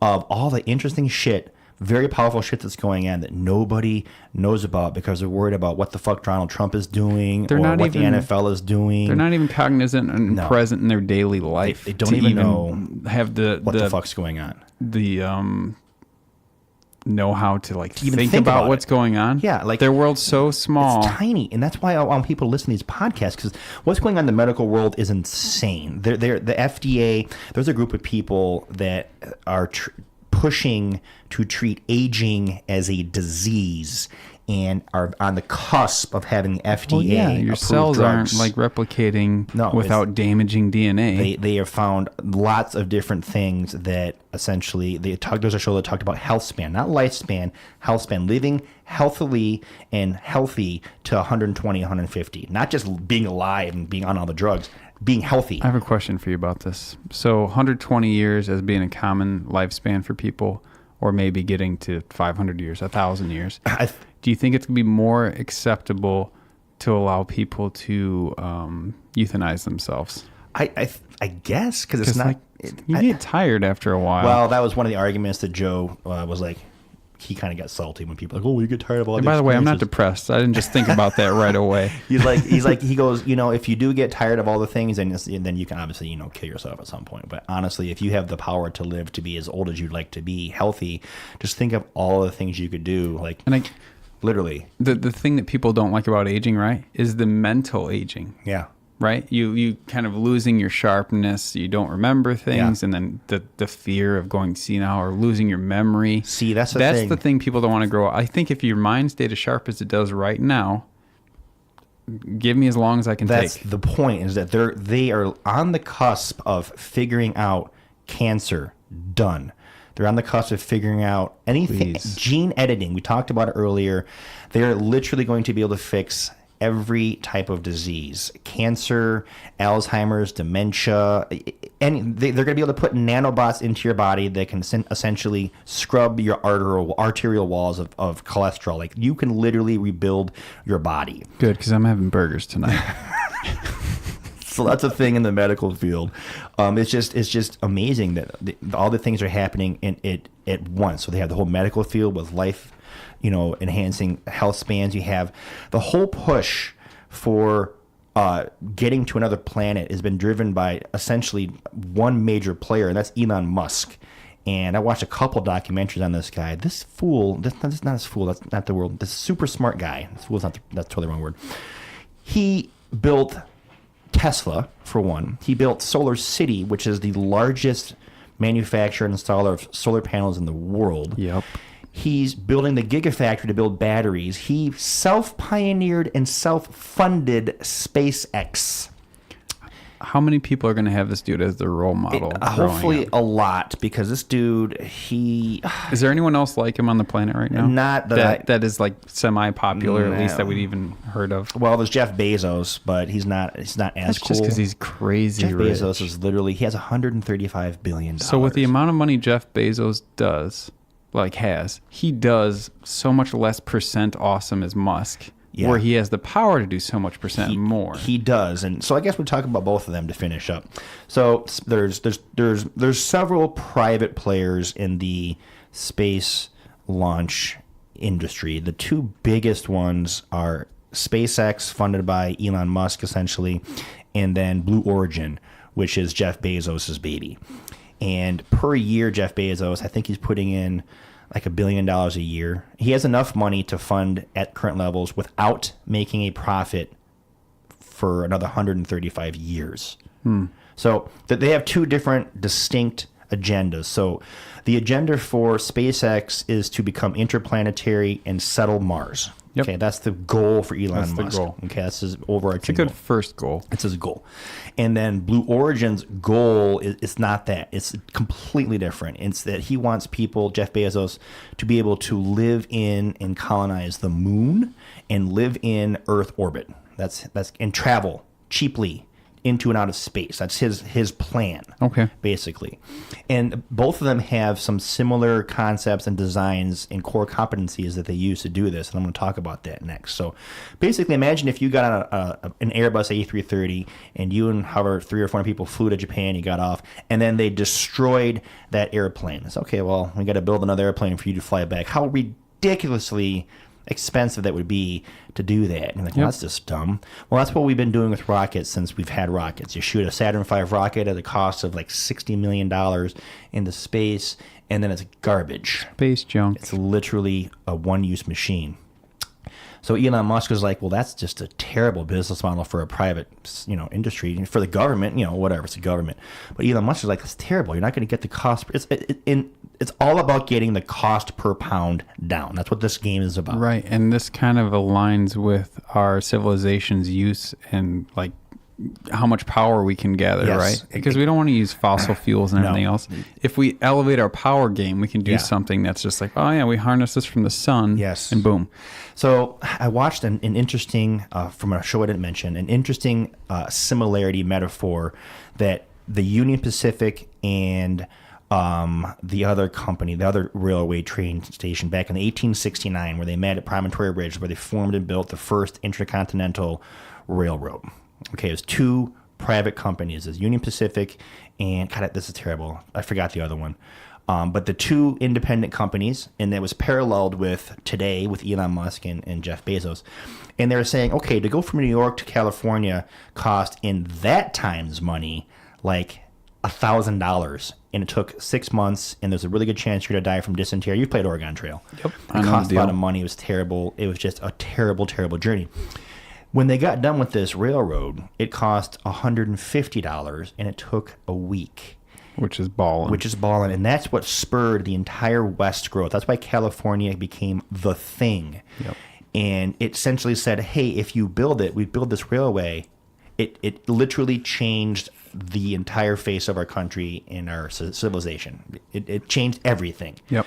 of all the interesting shit, very powerful shit that's going on that nobody knows about because they're worried about what the fuck Donald Trump is doing the NFL is doing. They're not even cognizant and present in their daily life. They don't even know have what the fuck's going on. The know how to like think about what's going on. Yeah, like their world's so small. It's tiny, and that's why I want people to listen to these podcasts because what's going on in the medical world is insane. The FDA, there's a group of people that are pushing to treat aging as a disease and are on the cusp of having FDA your cells drugs. Aren't like replicating without damaging DNA. They have found lots of different things that essentially there's a show that talked about health span, not lifespan, health span, living healthily and healthy to 120, 150, not just being alive and being on all the drugs. Being healthy. I have a question for you about this. So 120 years as being a common lifespan for people, or maybe getting to 500 years, 1,000 years. Do you think it's going to be more acceptable to allow people to euthanize themselves? I guess, because it's not... you get tired after a while. Well, that was one of the arguments that Joe was like... He kind of got salty when people are like, oh, you get tired of all. By the way, I'm not depressed. I didn't just think about that right away. He goes, if you do get tired of all the things, then you can obviously, kill yourself at some point. But honestly, if you have the power to live to be as old as you'd like to be, healthy, just think of all the things you could do. Literally. The thing that people don't like about aging, right, is the mental aging. Yeah. Right? You kind of losing your sharpness, you don't remember things, and then the fear of going senile or losing your memory. See, that's the thing people don't want to grow up. I think if your mind stayed as sharp as it does right now, give me as long as I can take. That's the point, is that they are on the cusp of figuring out cancer. Done. They're on the cusp of figuring out anything. Please. Gene editing, we talked about it earlier. They're literally going to be able to fix every type of disease, cancer, Alzheimer's, dementia, and they're going to be able to put nanobots into your body that can essentially scrub your arterial walls of cholesterol. Like, you can literally rebuild your body. Good, because I'm having burgers tonight. So that's a thing in the medical field. It's just amazing that all the things are happening at once. So they have the whole medical field with life, enhancing health spans. You have the whole push for getting to another planet has been driven by essentially one major player, and that's Elon Musk. And I watched a couple documentaries on this guy. This fool, that's not this fool, that's not the word. This super smart guy. This fool's not, that's totally the wrong word. He built Tesla, for one. He built Solar City, which is the largest manufacturer and installer of solar panels in the world. Yep. He's building the Gigafactory to build batteries. He self-pioneered and self-funded SpaceX. How many people are going to have this dude as their role model? Hopefully a lot, because this dude, he... Is there anyone else like him on the planet right now? Not that is like semi-popular, at least that we'd even heard of. Well, there's Jeff Bezos, but he's not as That's cool. Just because he's crazy Jeff rich. Bezos is literally, he has $135 billion. So with the amount of money Jeff Bezos he does so much less percent awesome as Musk. Yeah. Where he has the power to do so much percent more. He does. And so I guess we'll talk about both of them to finish up. So there's several private players in the space launch industry. The two biggest ones are SpaceX, funded by Elon Musk essentially, and then Blue Origin, which is Jeff Bezos' baby. And per year, Jeff Bezos, I think he's putting in like $1 billion a year. He has enough money to fund at current levels without making a profit for another 135 years. So that they have two different distinct agendas. So the agenda for SpaceX is to become interplanetary and settle Mars. Yep. Okay, that's the goal for Elon Musk. The goal. Okay, that's his overarching goal. It's a good first goal. It's his goal. And then Blue Origin's goal is not that. It's completely different. It's that he wants people, Jeff Bezos, to be able to live in and colonize the moon and live in Earth orbit. That's and travel cheaply into and out of space. That's his plan. Okay. Basically. And both of them have some similar concepts and designs and core competencies that they use to do this, and I'm going to talk about that next. So basically, imagine if you got on an Airbus A330 and you and however 3 or 4 people flew to Japan, you got off, and then they destroyed that airplane. It's okay, well, we got to build another airplane for you to fly it back. How ridiculously expensive that would be to do that. And like, well, that's just dumb. Well, that's what we've been doing with rockets since we've had rockets. You shoot a Saturn V rocket at the cost of like $60 million into space, and then it's garbage. Space junk. It's literally a one-use machine. So Elon Musk was like, well, that's just a terrible business model for a private, industry. For the government, whatever, it's the government. But Elon Musk was like, that's terrible. You're not going to get the cost. It's all about getting the cost per pound down. That's what this game is about. Right, and this kind of aligns with our civilization's use and like how much power we can gather, right? Because we don't want to use fossil fuels and everything else. If we elevate our power game, we can do something that's just like, oh yeah, we harness this from the sun, and boom. So I watched an interesting, from a show I didn't mention, an interesting similarity metaphor that the Union Pacific and the other company, the other railway train station back in 1869, where they met at Promontory Bridge, where they formed and built the first intercontinental railroad. Okay, it was 2 private companies. There's Union Pacific and, God, this is terrible. I forgot the other one. But the 2 independent companies, and that was paralleled with today with Elon Musk and Jeff Bezos. And they were saying, okay, to go from New York to California cost in that time's money like $1,000, and it took 6 months, and there's a really good chance you're going to die from dysentery. You've played Oregon Trail. Yep. It cost a lot of money. It was terrible. It was just a terrible, terrible journey. When they got done with this railroad, it cost $150, and it took a week. Which is balling. And that's what spurred the entire West growth. That's why California became the thing. Yep. And it essentially said, hey, if you build it, we build this railway, it literally changed the entire face of our country and our civilization. It changed everything. Yep.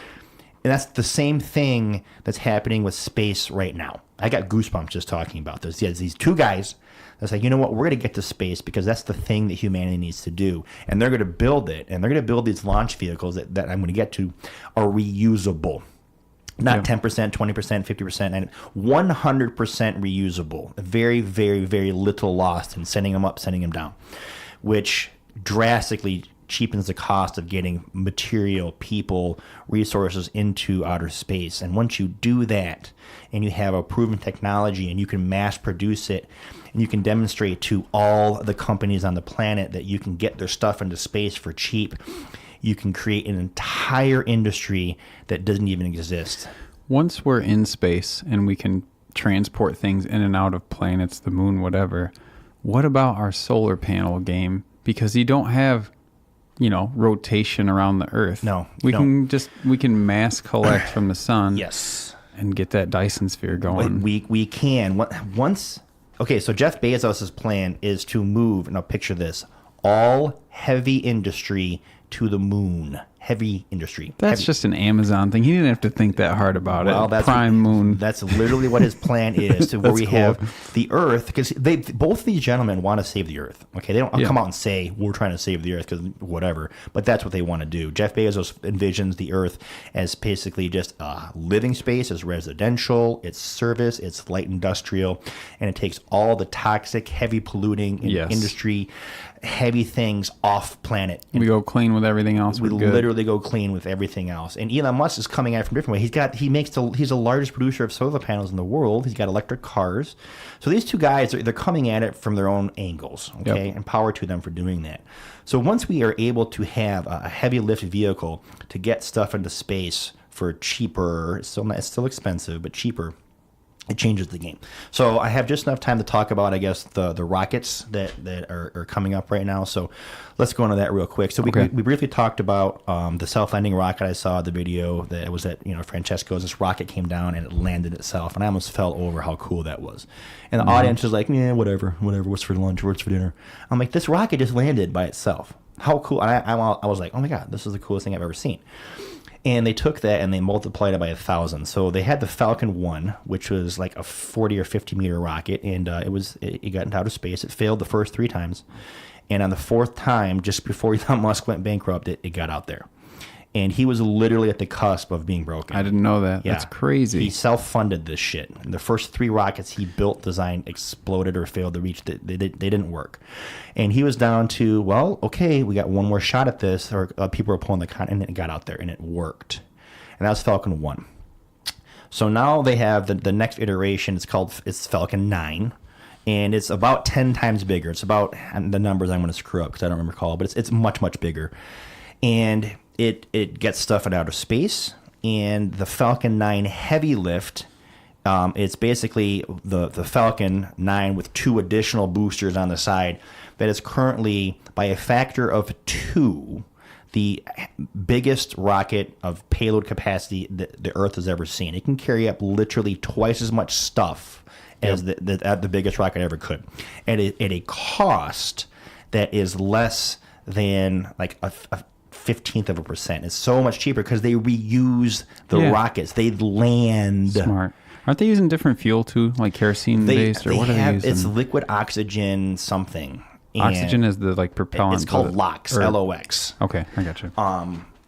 And that's the same thing that's happening with space right now. I got goosebumps just talking about this. There's these 2 guys that's like, you know what, we're going to get to space because that's the thing that humanity needs to do. And they're going to build it. And they're going to build these launch vehicles that I'm going to get to are reusable. Not 10%, 20%, 50%, and 100% reusable. Very, very, very little lost in sending them up, sending them down, which drastically cheapens the cost of getting material, people, resources into outer space. And once you do that, and you have a proven technology, and you can mass produce it, and you can demonstrate to all the companies on the planet that you can get their stuff into space for cheap, you can create an entire industry that doesn't even exist. Once we're in space and we can transport things in and out of planets, the moon, whatever, what about our solar panel game? Because you don't have, rotation around the Earth. No. We can mass collect from the sun. Yes. And get that Dyson sphere going. We can. So Jeff Bezos' plan is to move, now picture this, all heavy industry to the moon. Heavy industry. That's just an Amazon thing. He didn't have to think that hard about it. That's Moon. That's literally what his plan is, to where we have the Earth, because both these gentlemen want to save the Earth. Okay, they don't come out and say we're trying to save the Earth because whatever, but that's what they want to do. Jeff Bezos envisions the Earth as basically just a living space. It's residential, it's service, it's light industrial, and it takes all the toxic, heavy polluting industry, heavy things off planet. We go clean with everything else. We literally go clean with everything else. And Elon Musk is coming at it from a different way. He's the largest producer of solar panels in the world. He's got electric cars. So these two guys, they're coming at it from their own angles. Okay, and power to them for doing that. So once we are able to have a heavy lift vehicle to get stuff into space for cheaper, it's still expensive, but cheaper, it changes the game. So I have just enough time to talk about, I guess, the rockets that are coming up right now. So let's go into that real quick. So we briefly talked about the self-landing rocket. I saw the video that it was at Francesco's. This rocket came down and it landed itself, and I almost fell over how cool that was. And the audience was like, yeah, whatever. What's for lunch? What's for dinner? I'm like, this rocket just landed by itself. How cool! And I was like, oh my god, this is the coolest thing I've ever seen. And they took that and they multiplied it by 1,000. So they had the Falcon 1, which was like a 40 or 50 meter rocket, and it got into outer space. It failed the first 3 times, and on the 4th time, just before Elon Musk went bankrupt, it got out there. And he was literally at the cusp of being broken. I didn't know that. Yeah. That's crazy. He self-funded this shit. And the first 3 rockets he built, designed, exploded, or failed to reach. They didn't work. And he was down to, well, okay, we got one more shot at this. Or people were pulling the con, and it got out there, and it worked. And that was Falcon 1. So now they have the next iteration. It's Falcon 9. And it's about 10 times bigger. It's about, and the numbers I'm going to screw up because I don't recall, but it's much, much bigger. And it gets stuff in outer space, and the Falcon 9 heavy lift, it's basically the Falcon 9 with 2 additional boosters on the side that is currently, by a factor of 2, the biggest rocket of payload capacity that the Earth has ever seen. It can carry up literally twice as much stuff as the biggest rocket ever could, at a cost that is less than like a 0.1%. It's so much cheaper because they reuse the rockets. They land. Smart. Aren't they using different fuel too, like kerosene based, or what are they using? It's liquid oxygen something. Oxygen is the propellant. It's called LOX. LOX. Okay, I got you.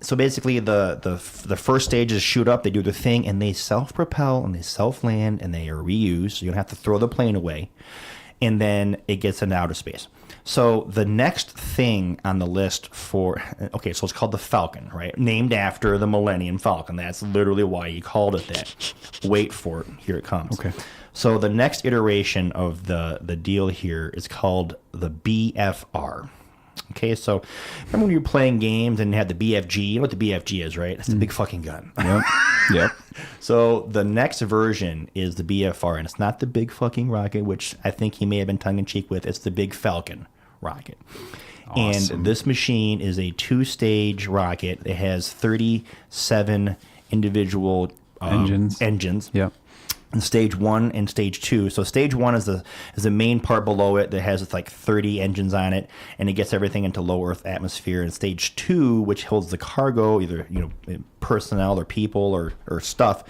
So basically, the first stage is shoot up. They do the thing, and they self-propel and they self-land and they are reused. So you don't have to throw the plane away, and then it gets into outer space. So the next thing on the list so it's called the Falcon, right? Named after the Millennium Falcon. That's literally why he called it that. Wait for it. Here it comes. Okay. So the next iteration of the deal here is called the BFR. Okay, so remember when you were playing games and you had the BFG? You know what the BFG is, right? It's the big fucking gun. Yep. So the next version is the BFR, and it's not the big fucking rocket, which I think he may have been tongue-in-cheek with. It's the big Falcon rocket. Awesome. And this machine is a 2-stage rocket. It has 37 individual engines. Yep. And stage 1 and stage 2. So stage 1 is the main part below it that has like 30 engines on it, and it gets everything into low Earth atmosphere. And stage 2, which holds the cargo, either personnel or people or stuff,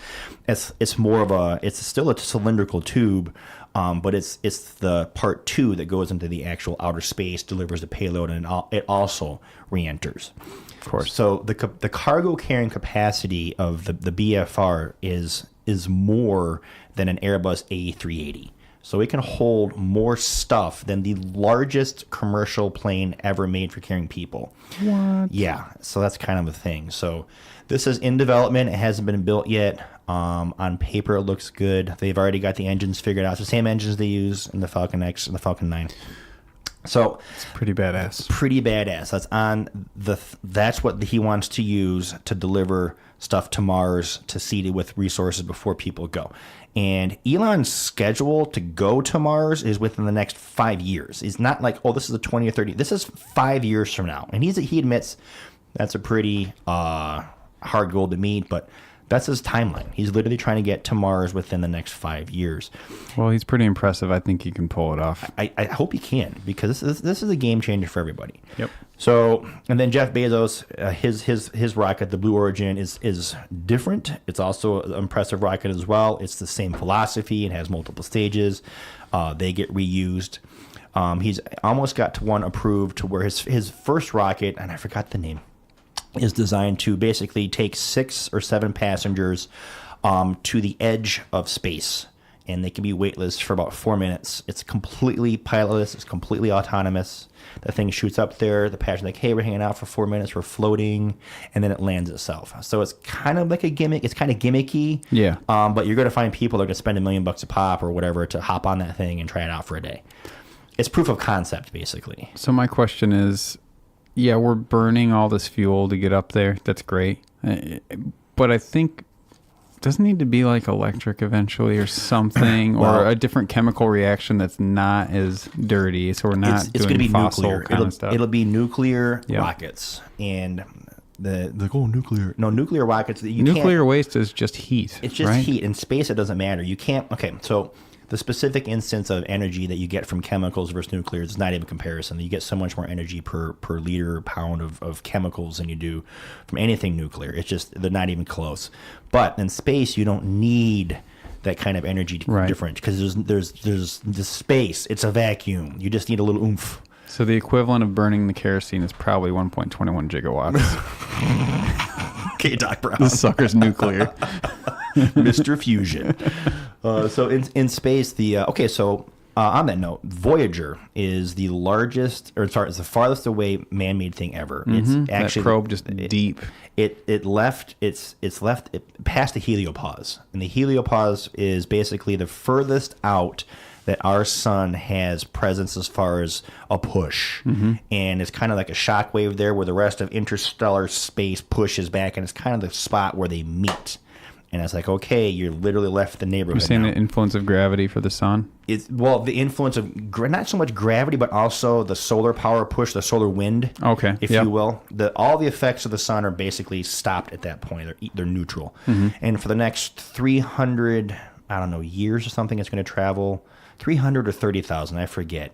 it's more of it's still a cylindrical tube, but it's the part 2 that goes into the actual outer space, delivers the payload, and it also re-enters. Of course. So the cargo carrying capacity of the BFR is more than an Airbus A380. So it can hold more stuff than the largest commercial plane ever made for carrying people. What? Yeah, so that's kind of a thing. So this is in development. It hasn't been built yet. On paper, it looks good. They've already got the engines figured out. It's the same engines they use in the Falcon X and the Falcon 9. So it's pretty badass. Pretty badass. That's what he wants to use to deliver stuff to Mars to seed it with resources before people go. And Elon's schedule to go to Mars is within the next 5 years. It's not like, oh, this is a 20 or 30. This is 5 years from now. And he admits that's a pretty hard goal to meet, but that's his timeline. He's literally trying to get to Mars within the next 5 years. Well, he's pretty impressive. I think he can pull it off. I hope he can, because this is a game changer for everybody. Yep. So, and then Jeff Bezos, his rocket, the Blue Origin, is different. It's also an impressive rocket as well. It's the same philosophy. It has multiple stages. They get reused. He's almost got to one approved to where his first rocket, and I forgot the name, is designed to basically take 6 or 7 passengers to the edge of space. And they can be weightless for about 4 minutes. It's completely pilotless. It's completely autonomous. The thing shoots up there. The passenger's like, hey, we're hanging out for 4 minutes. We're floating. And then it lands itself. So it's kind of like a gimmick. It's kind of gimmicky. Yeah. But you're going to find people that are going to spend $1 million a pop or whatever to hop on that thing and try it out for a day. It's proof of concept, basically. So my question is, yeah, we're burning all this fuel to get up there. That's great. But I think doesn't need to be like electric eventually or something, or a different chemical reaction that's not as dirty. So we're not it's doing be fossil nuclear. kind of stuff. It'll be nuclear rockets. And nuclear. No, nuclear rockets. Nuclear waste is just heat. It's just right? heat. In space, it doesn't matter. You can't. Okay, so the specific instance of energy that you get from chemicals versus nuclear is not even comparison. You get so much more energy per liter or pound of chemicals than you do from anything nuclear. It's just, they're not even close. But in space, you don't need that kind of energy difference, because there's the space. It's a vacuum. You just need a little oomph. So the equivalent of burning the kerosene is probably 1.21 gigawatts. Okay, Doc Brown. This sucker's nuclear. Mr. Fusion. So in space, on that note, Voyager is the largest, it's the farthest away man-made thing ever. Mm-hmm. It's actually that probe just deep. It past the heliopause, and the heliopause is basically the furthest out that our sun has presence as far as a push. Mm-hmm. And it's kind of like a shock wave there where the rest of interstellar space pushes back, and it's kind of the spot where they meet. And it's like, okay, you're literally left the neighborhood. You're saying now. The influence of gravity for the sun? The influence of not so much gravity, but also the solar power push, the solar wind, if you will. All the effects of the sun are basically stopped at that point. They're neutral. Mm-hmm. And for the next 300, years or something, it's going to travel 300 or 30,000, I forget.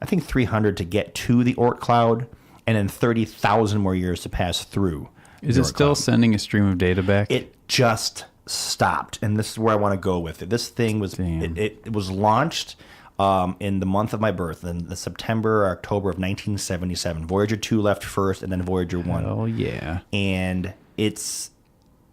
I think 300 to get to the Oort cloud, and then 30,000 more years to pass through. Is it still sending a stream of data back? It just stopped, and this is where I want to go with it. This thing was it was launched in the month of my birth, in the September or October of 1977. Voyager 2 left first, and then Voyager 1. Oh yeah. And its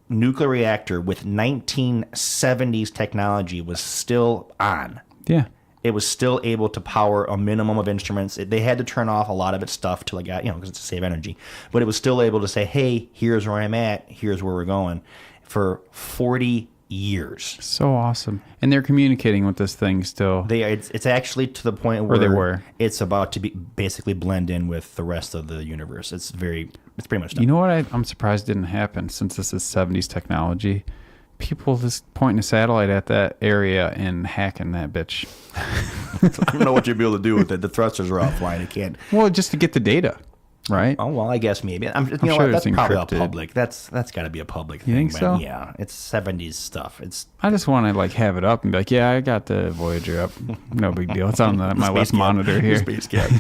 nuclear reactor with 1970s technology was still on. Yeah. It was still able to power a minimum of instruments. They had to turn off a lot of its stuff to because it's to save energy. But it was still able to say, hey, here's where I'm at. Here's where we're going. For 40 years. So awesome. And they're communicating with this thing still. It's actually to the point where they were. It's about to be basically blend in with the rest of the universe. It's pretty much done. You know what I'm surprised didn't happen, since this is 70s technology? People just pointing a satellite at that area and hacking that bitch. I don't know what you'd be able to do with it. The thrusters are offline. It can't. Well, just to get the data, right? Oh, well, I guess maybe. I'm sure that's it's probably encrypted. all public. That's got to be a public thing. You think so? Yeah, it's 70s stuff. I just want to have it up and be like, yeah, I got the Voyager up. No big deal. It's on my left monitor here. Space Cab.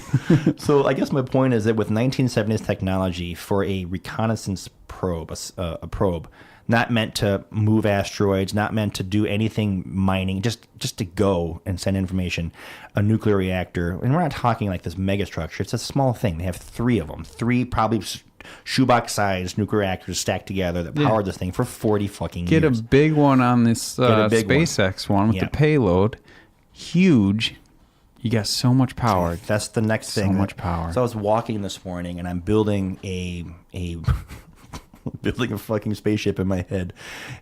So I guess my point is that with 1970s technology for a reconnaissance probe, a probe, not meant to move asteroids, not meant to do anything mining, just to go and send information, a nuclear reactor. And we're not talking like this mega structure. It's a small thing. They have 3 of them. 3 probably shoebox-sized nuclear reactors stacked together that powered this thing for 40 fucking years. Get a big one on this SpaceX one with the payload. Huge. You got so much power. That's the next thing. So much power. So I was walking this morning, and I'm building a fucking spaceship in my head,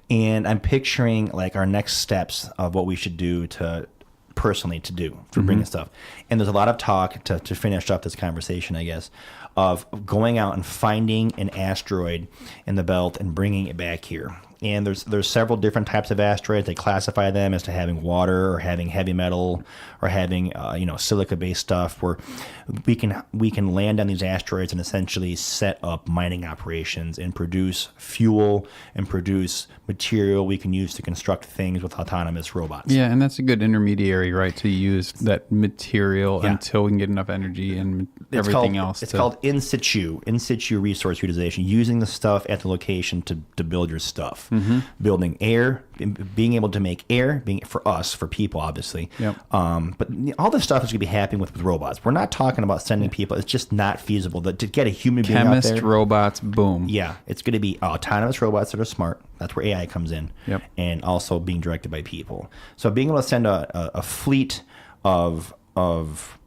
and I'm picturing our next steps of what we should do to personally to do for bringing stuff. And there's a lot of talk to finish up this conversation, I guess, of going out and finding an asteroid in the belt and bringing it back here. And there's several different types of asteroids. They classify them as to having water or having heavy metal or having silica-based stuff, where we can land on these asteroids and essentially set up mining operations and produce fuel and produce material we can use to construct things with autonomous robots. Yeah, and that's a good intermediary, right, to use that material until we can get enough energy and everything else. It's called in situ resource utilization, using the stuff at the location to build your stuff. Building air, being able to make air, for people, obviously. Yep. But all this stuff is going to be happening with robots. We're not talking about sending people. It's just not feasible to get a human being out there. Robots, boom. Yeah, it's going to be autonomous robots that are smart. That's where AI comes in. Yep. And also being directed by people. So being able to send a fleet of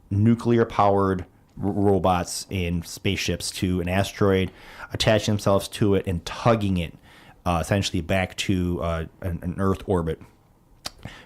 nuclear-powered robots and spaceships to an asteroid, attaching themselves to it and tugging it essentially back to an Earth orbit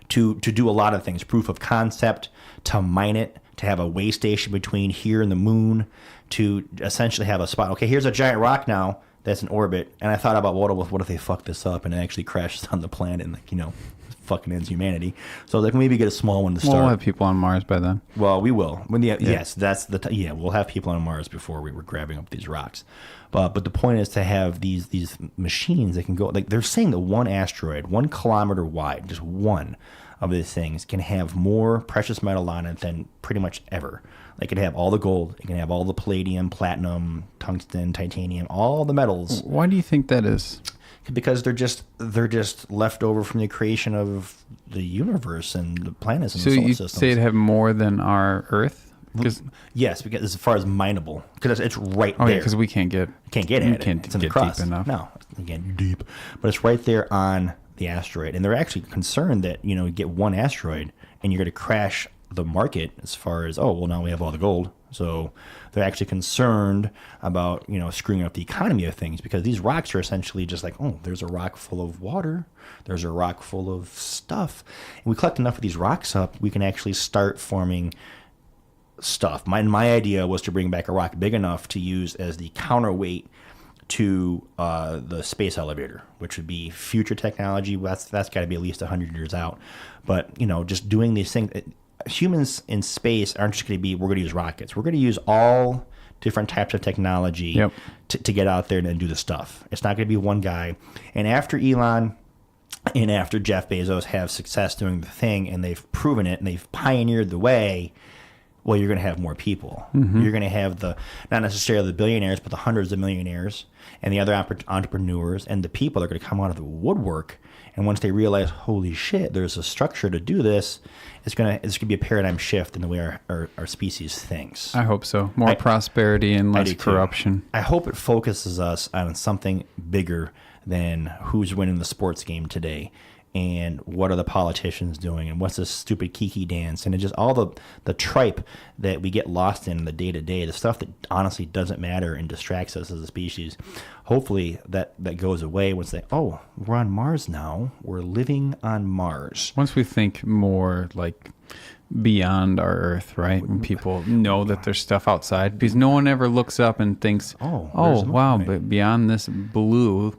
to do a lot of things. Proof of concept, to mine it, to have a way station between here and the moon, to essentially have a spot. Okay, here's a giant rock now that's in orbit, and I thought about what if they fuck this up and it actually crashes on the planet and fucking ends humanity. So maybe get a small one to start. We'll have people on Mars by then. Well, we will. Yes, that's we'll have people on Mars before we were grabbing up these rocks. But the point is to have these machines that can go, like they're saying that one asteroid, 1 kilometer wide, just one of these things can have more precious metal on it than pretty much ever. They can have all the gold, it can have all the palladium, platinum, tungsten, titanium, all the metals. Why do you think that is? Because they're just left over from the creation of the universe and the planets and the solar systems. So you say it have more than our Earth? Yes, because as far as mineable, because it's right there. Oh, yeah, because we can't get at it. It's in the crust. Deep enough. No, again, deep, but it's right there on the asteroid, and they're actually concerned that you get one asteroid and you're going to crash the market as far as now we have all the gold. So they're actually concerned about screwing up the economy of things, because these rocks are essentially just like, there's a rock full of water, there's a rock full of stuff, and we collect enough of these rocks up, we can actually start forming stuff. My idea was to bring back a rock big enough to use as the counterweight to the space elevator, which would be future technology. That's got to be at least 100 years out. But just doing these things, humans in space aren't just going to be, we're going to use rockets. We're going to use all different types of technology to get out there and do the stuff. It's not going to be one guy. And after Elon and after Jeff Bezos have success doing the thing, and they've proven it and they've pioneered the way, well, you're going to have more people. You're going to have not necessarily the billionaires, but the hundreds of millionaires and the other entrepreneurs and the people that are going to come out of the woodwork. And once they realize, holy shit, there's a structure to do this, it's going to be a paradigm shift in the way our species thinks. I hope so. More prosperity and less corruption. I hope it focuses us on something bigger than who's winning the sports game today, and what are the politicians doing, and what's this stupid kiki dance, and just all the tripe that we get lost in the day-to-day, the stuff that honestly doesn't matter and distracts us as a species. Hopefully that goes away once we're on Mars now. We're living on Mars. Once we think more like beyond our Earth, right? When people know that there's stuff outside, because no one ever looks up and thinks, wow, but beyond this blue,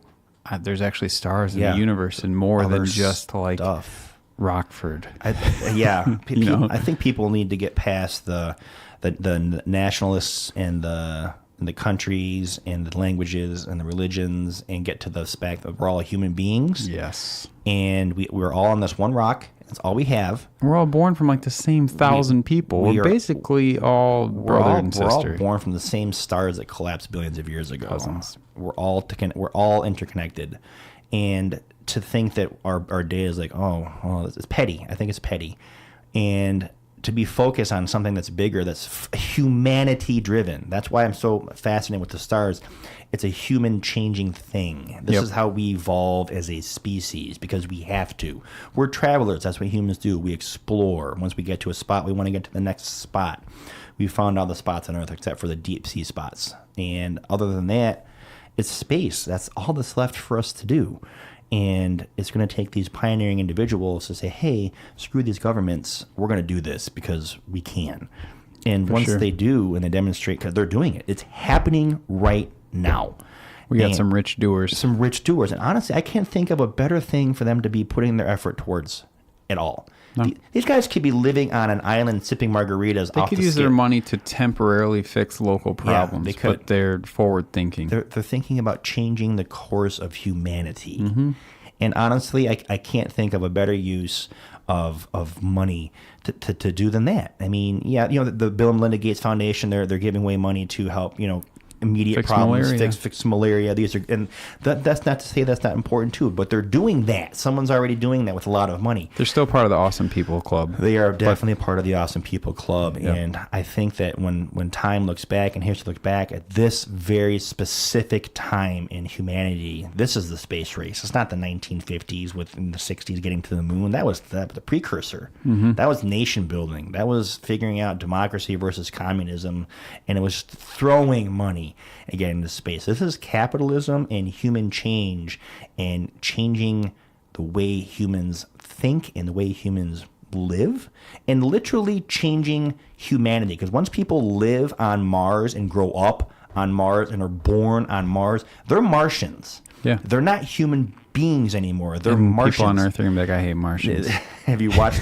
there's actually stars in the universe, and more than just like stuff. Rockford. I think people need to get past the nationalists and the countries and the languages and the religions, and get to the fact that we're all human beings. Yes. And we're all on this one rock. That's all we have. We're all born from like the same 1,000 people. We're basically all brother and sister. We're all born from the same stars that collapsed billions of years ago. Cousins. We're all interconnected. And to think that our day is like, it's petty. I think it's petty. And to be focused on something that's bigger, that's humanity driven. That's why I'm so fascinated with the stars. It's a human changing thing. This is how we evolve as a species, because we have to. We're travelers. That's what humans do. We explore. Once we get to a spot, we want to get to the next spot. We found all the spots on Earth except for the deep sea spots. And other than that, it's space. That's all that's left for us to do. And it's going to take these pioneering individuals to say, hey, screw these governments. We're going to do this because we can. And once they do and they demonstrate, because they're doing it, it's happening right now. We got some rich doers. Some rich doers. And honestly, I can't think of a better thing for them to be putting their effort towards at all. No. These guys could be living on an island sipping margaritas. They could use their money to temporarily fix local problems, but they're forward thinking. They're thinking about changing the course of humanity. Mm-hmm. And honestly, I can't think of a better use of money to do than that. I mean, the Bill and Melinda Gates Foundation, they're giving away money to help, immediate fix problems, malaria. fix malaria. These are, and that's not to say that's not important too, but they're doing that. Someone's already doing that with a lot of money. They're still part of the Awesome People Club. They are definitely a part of the Awesome People Club. Yep. And I think that when time looks back, and here's to look back at this very specific time in humanity, this is the space race. It's not the 1950s in the 60s getting to the moon. That was the precursor. Mm-hmm. That was nation building. That was figuring out democracy versus communism, and it was throwing money again into space. This is capitalism and human change, and changing the way humans think and the way humans live, and literally changing humanity. Because once people live on Mars and grow up on Mars and are born on Mars, they're Martians. Yeah. They're not human beings anymore. They're Martians. People on Earth are going to be like, I hate Martians. Have you watched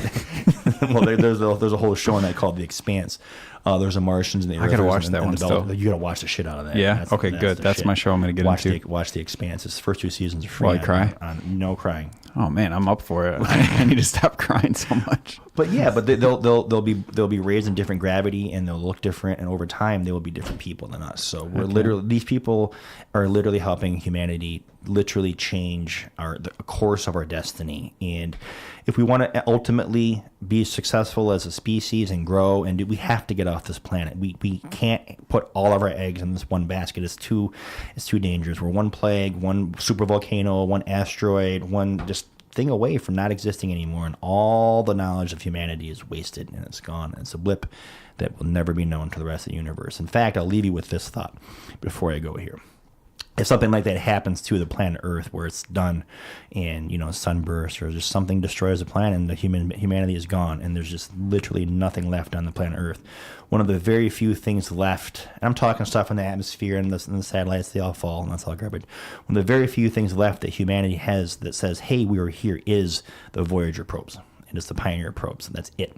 well, there's a whole show on that called The Expanse. There's a Martians and the Earth. I gotta watch that one still. You gotta watch the shit out of that. Yeah. Okay. Good. That's my show. I'm gonna get into. Watch The Expanse. It's the first 2 seasons are free. Will I cry? No crying. Oh man, I'm up for it. I need to stop crying so much. But they'll be raised in different gravity, and they'll look different, and over time they will be different people than us. So these people are literally helping humanity literally change the course of our destiny. And if we want to ultimately be successful as a species and grow, and we have to get off this planet. We can't put all of our eggs in this one basket. It's too dangerous. We're one plague, one super volcano, one asteroid, one just thing away from not existing anymore, and all the knowledge of humanity is wasted and it's gone. It's a blip that will never be known to the rest of the universe. In fact, I'll leave you with this thought before I go here. If something like that happens to the planet Earth, where it's done, and sunburst or just something destroys the planet, and the humanity is gone, and there's just literally nothing left on the planet Earth, one of the very few things left, and I'm talking stuff in the atmosphere and the satellites, they all fall, and that's all garbage. One of the very few things left that humanity has that says, "Hey, we were here," is the Voyager probes, and it's the Pioneer probes, and that's it.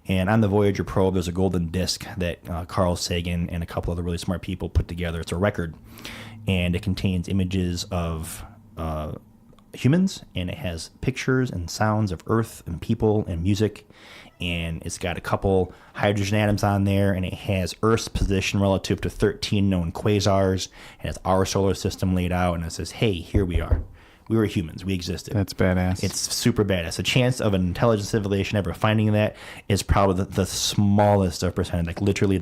And on the Voyager probe, there's a golden disc that Carl Sagan and a couple other really smart people put together. It's a record. And it contains images of humans, and it has pictures and sounds of Earth and people and music. And it's got a couple hydrogen atoms on there, and it has Earth's position relative to 13 known quasars. It has our solar system laid out, and it says, hey, here we are. We were humans. We existed. That's badass. It's super badass. The chance of an intelligent civilization ever finding that is probably the smallest of percentage. Like literally,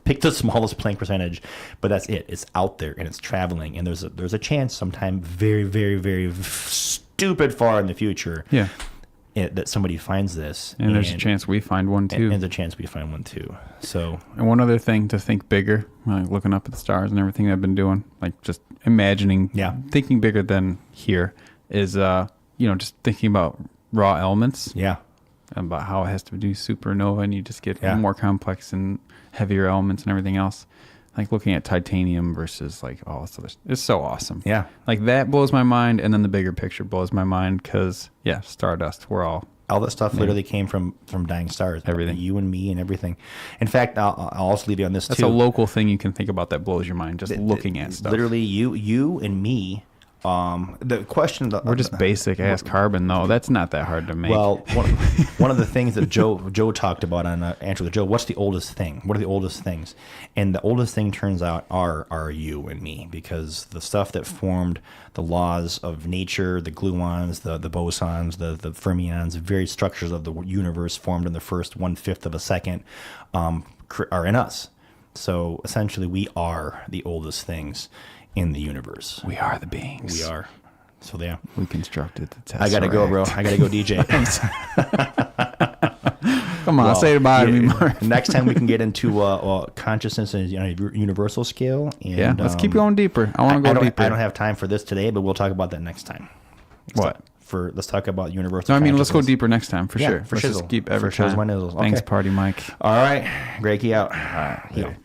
pick the smallest Planck percentage, but that's it. It's out there and it's traveling. And there's a chance sometime very, very, very stupid far in the future. Yeah. That somebody finds this. And there's a chance we find one too. And there's a chance we find one too. So. And one other thing to think bigger, like looking up at the stars and everything I've been doing, like just imagining, thinking bigger than here is, just thinking about raw elements. Yeah. About how it has to do supernova, and you just get more complex and heavier elements and everything else. Like looking at titanium versus like all this other stuff. It's so awesome. Yeah. Like that blows my mind, and then the bigger picture blows my mind because, stardust. We're all that stuff literally came from dying stars. Everything. You and me and everything. In fact, I'll also leave you on this That's too. That's a local thing you can think about that blows your mind, just looking at stuff. Literally, you and me. The question... We're just basic ass carbon, though. That's not that hard to make. Well, one of the things that Joe talked about on Answer with Joe, what's the oldest thing? What are the oldest things? And the oldest thing turns out are you and me, because the stuff that formed the laws of nature, the gluons, the bosons, the fermions, the various structures of the universe formed in the first 1/5 of a second are in us. So essentially, we are the oldest things in the universe. We are the beings. We are. So yeah. We constructed the test. I gotta go, bro. I gotta go, DJ. Come on, say goodbye to me, Mark. Next time we can get into consciousness on a universal scale. And, let's keep going deeper. I want to go deeper. I don't have time for this today, but we'll talk about that next time. What? Let's talk about universal. No, I mean, let's go deeper next time for sure. For let's shizzle. just keep every for time. my nizzles. Thanks, Party Mike. All right. Great key out. All right.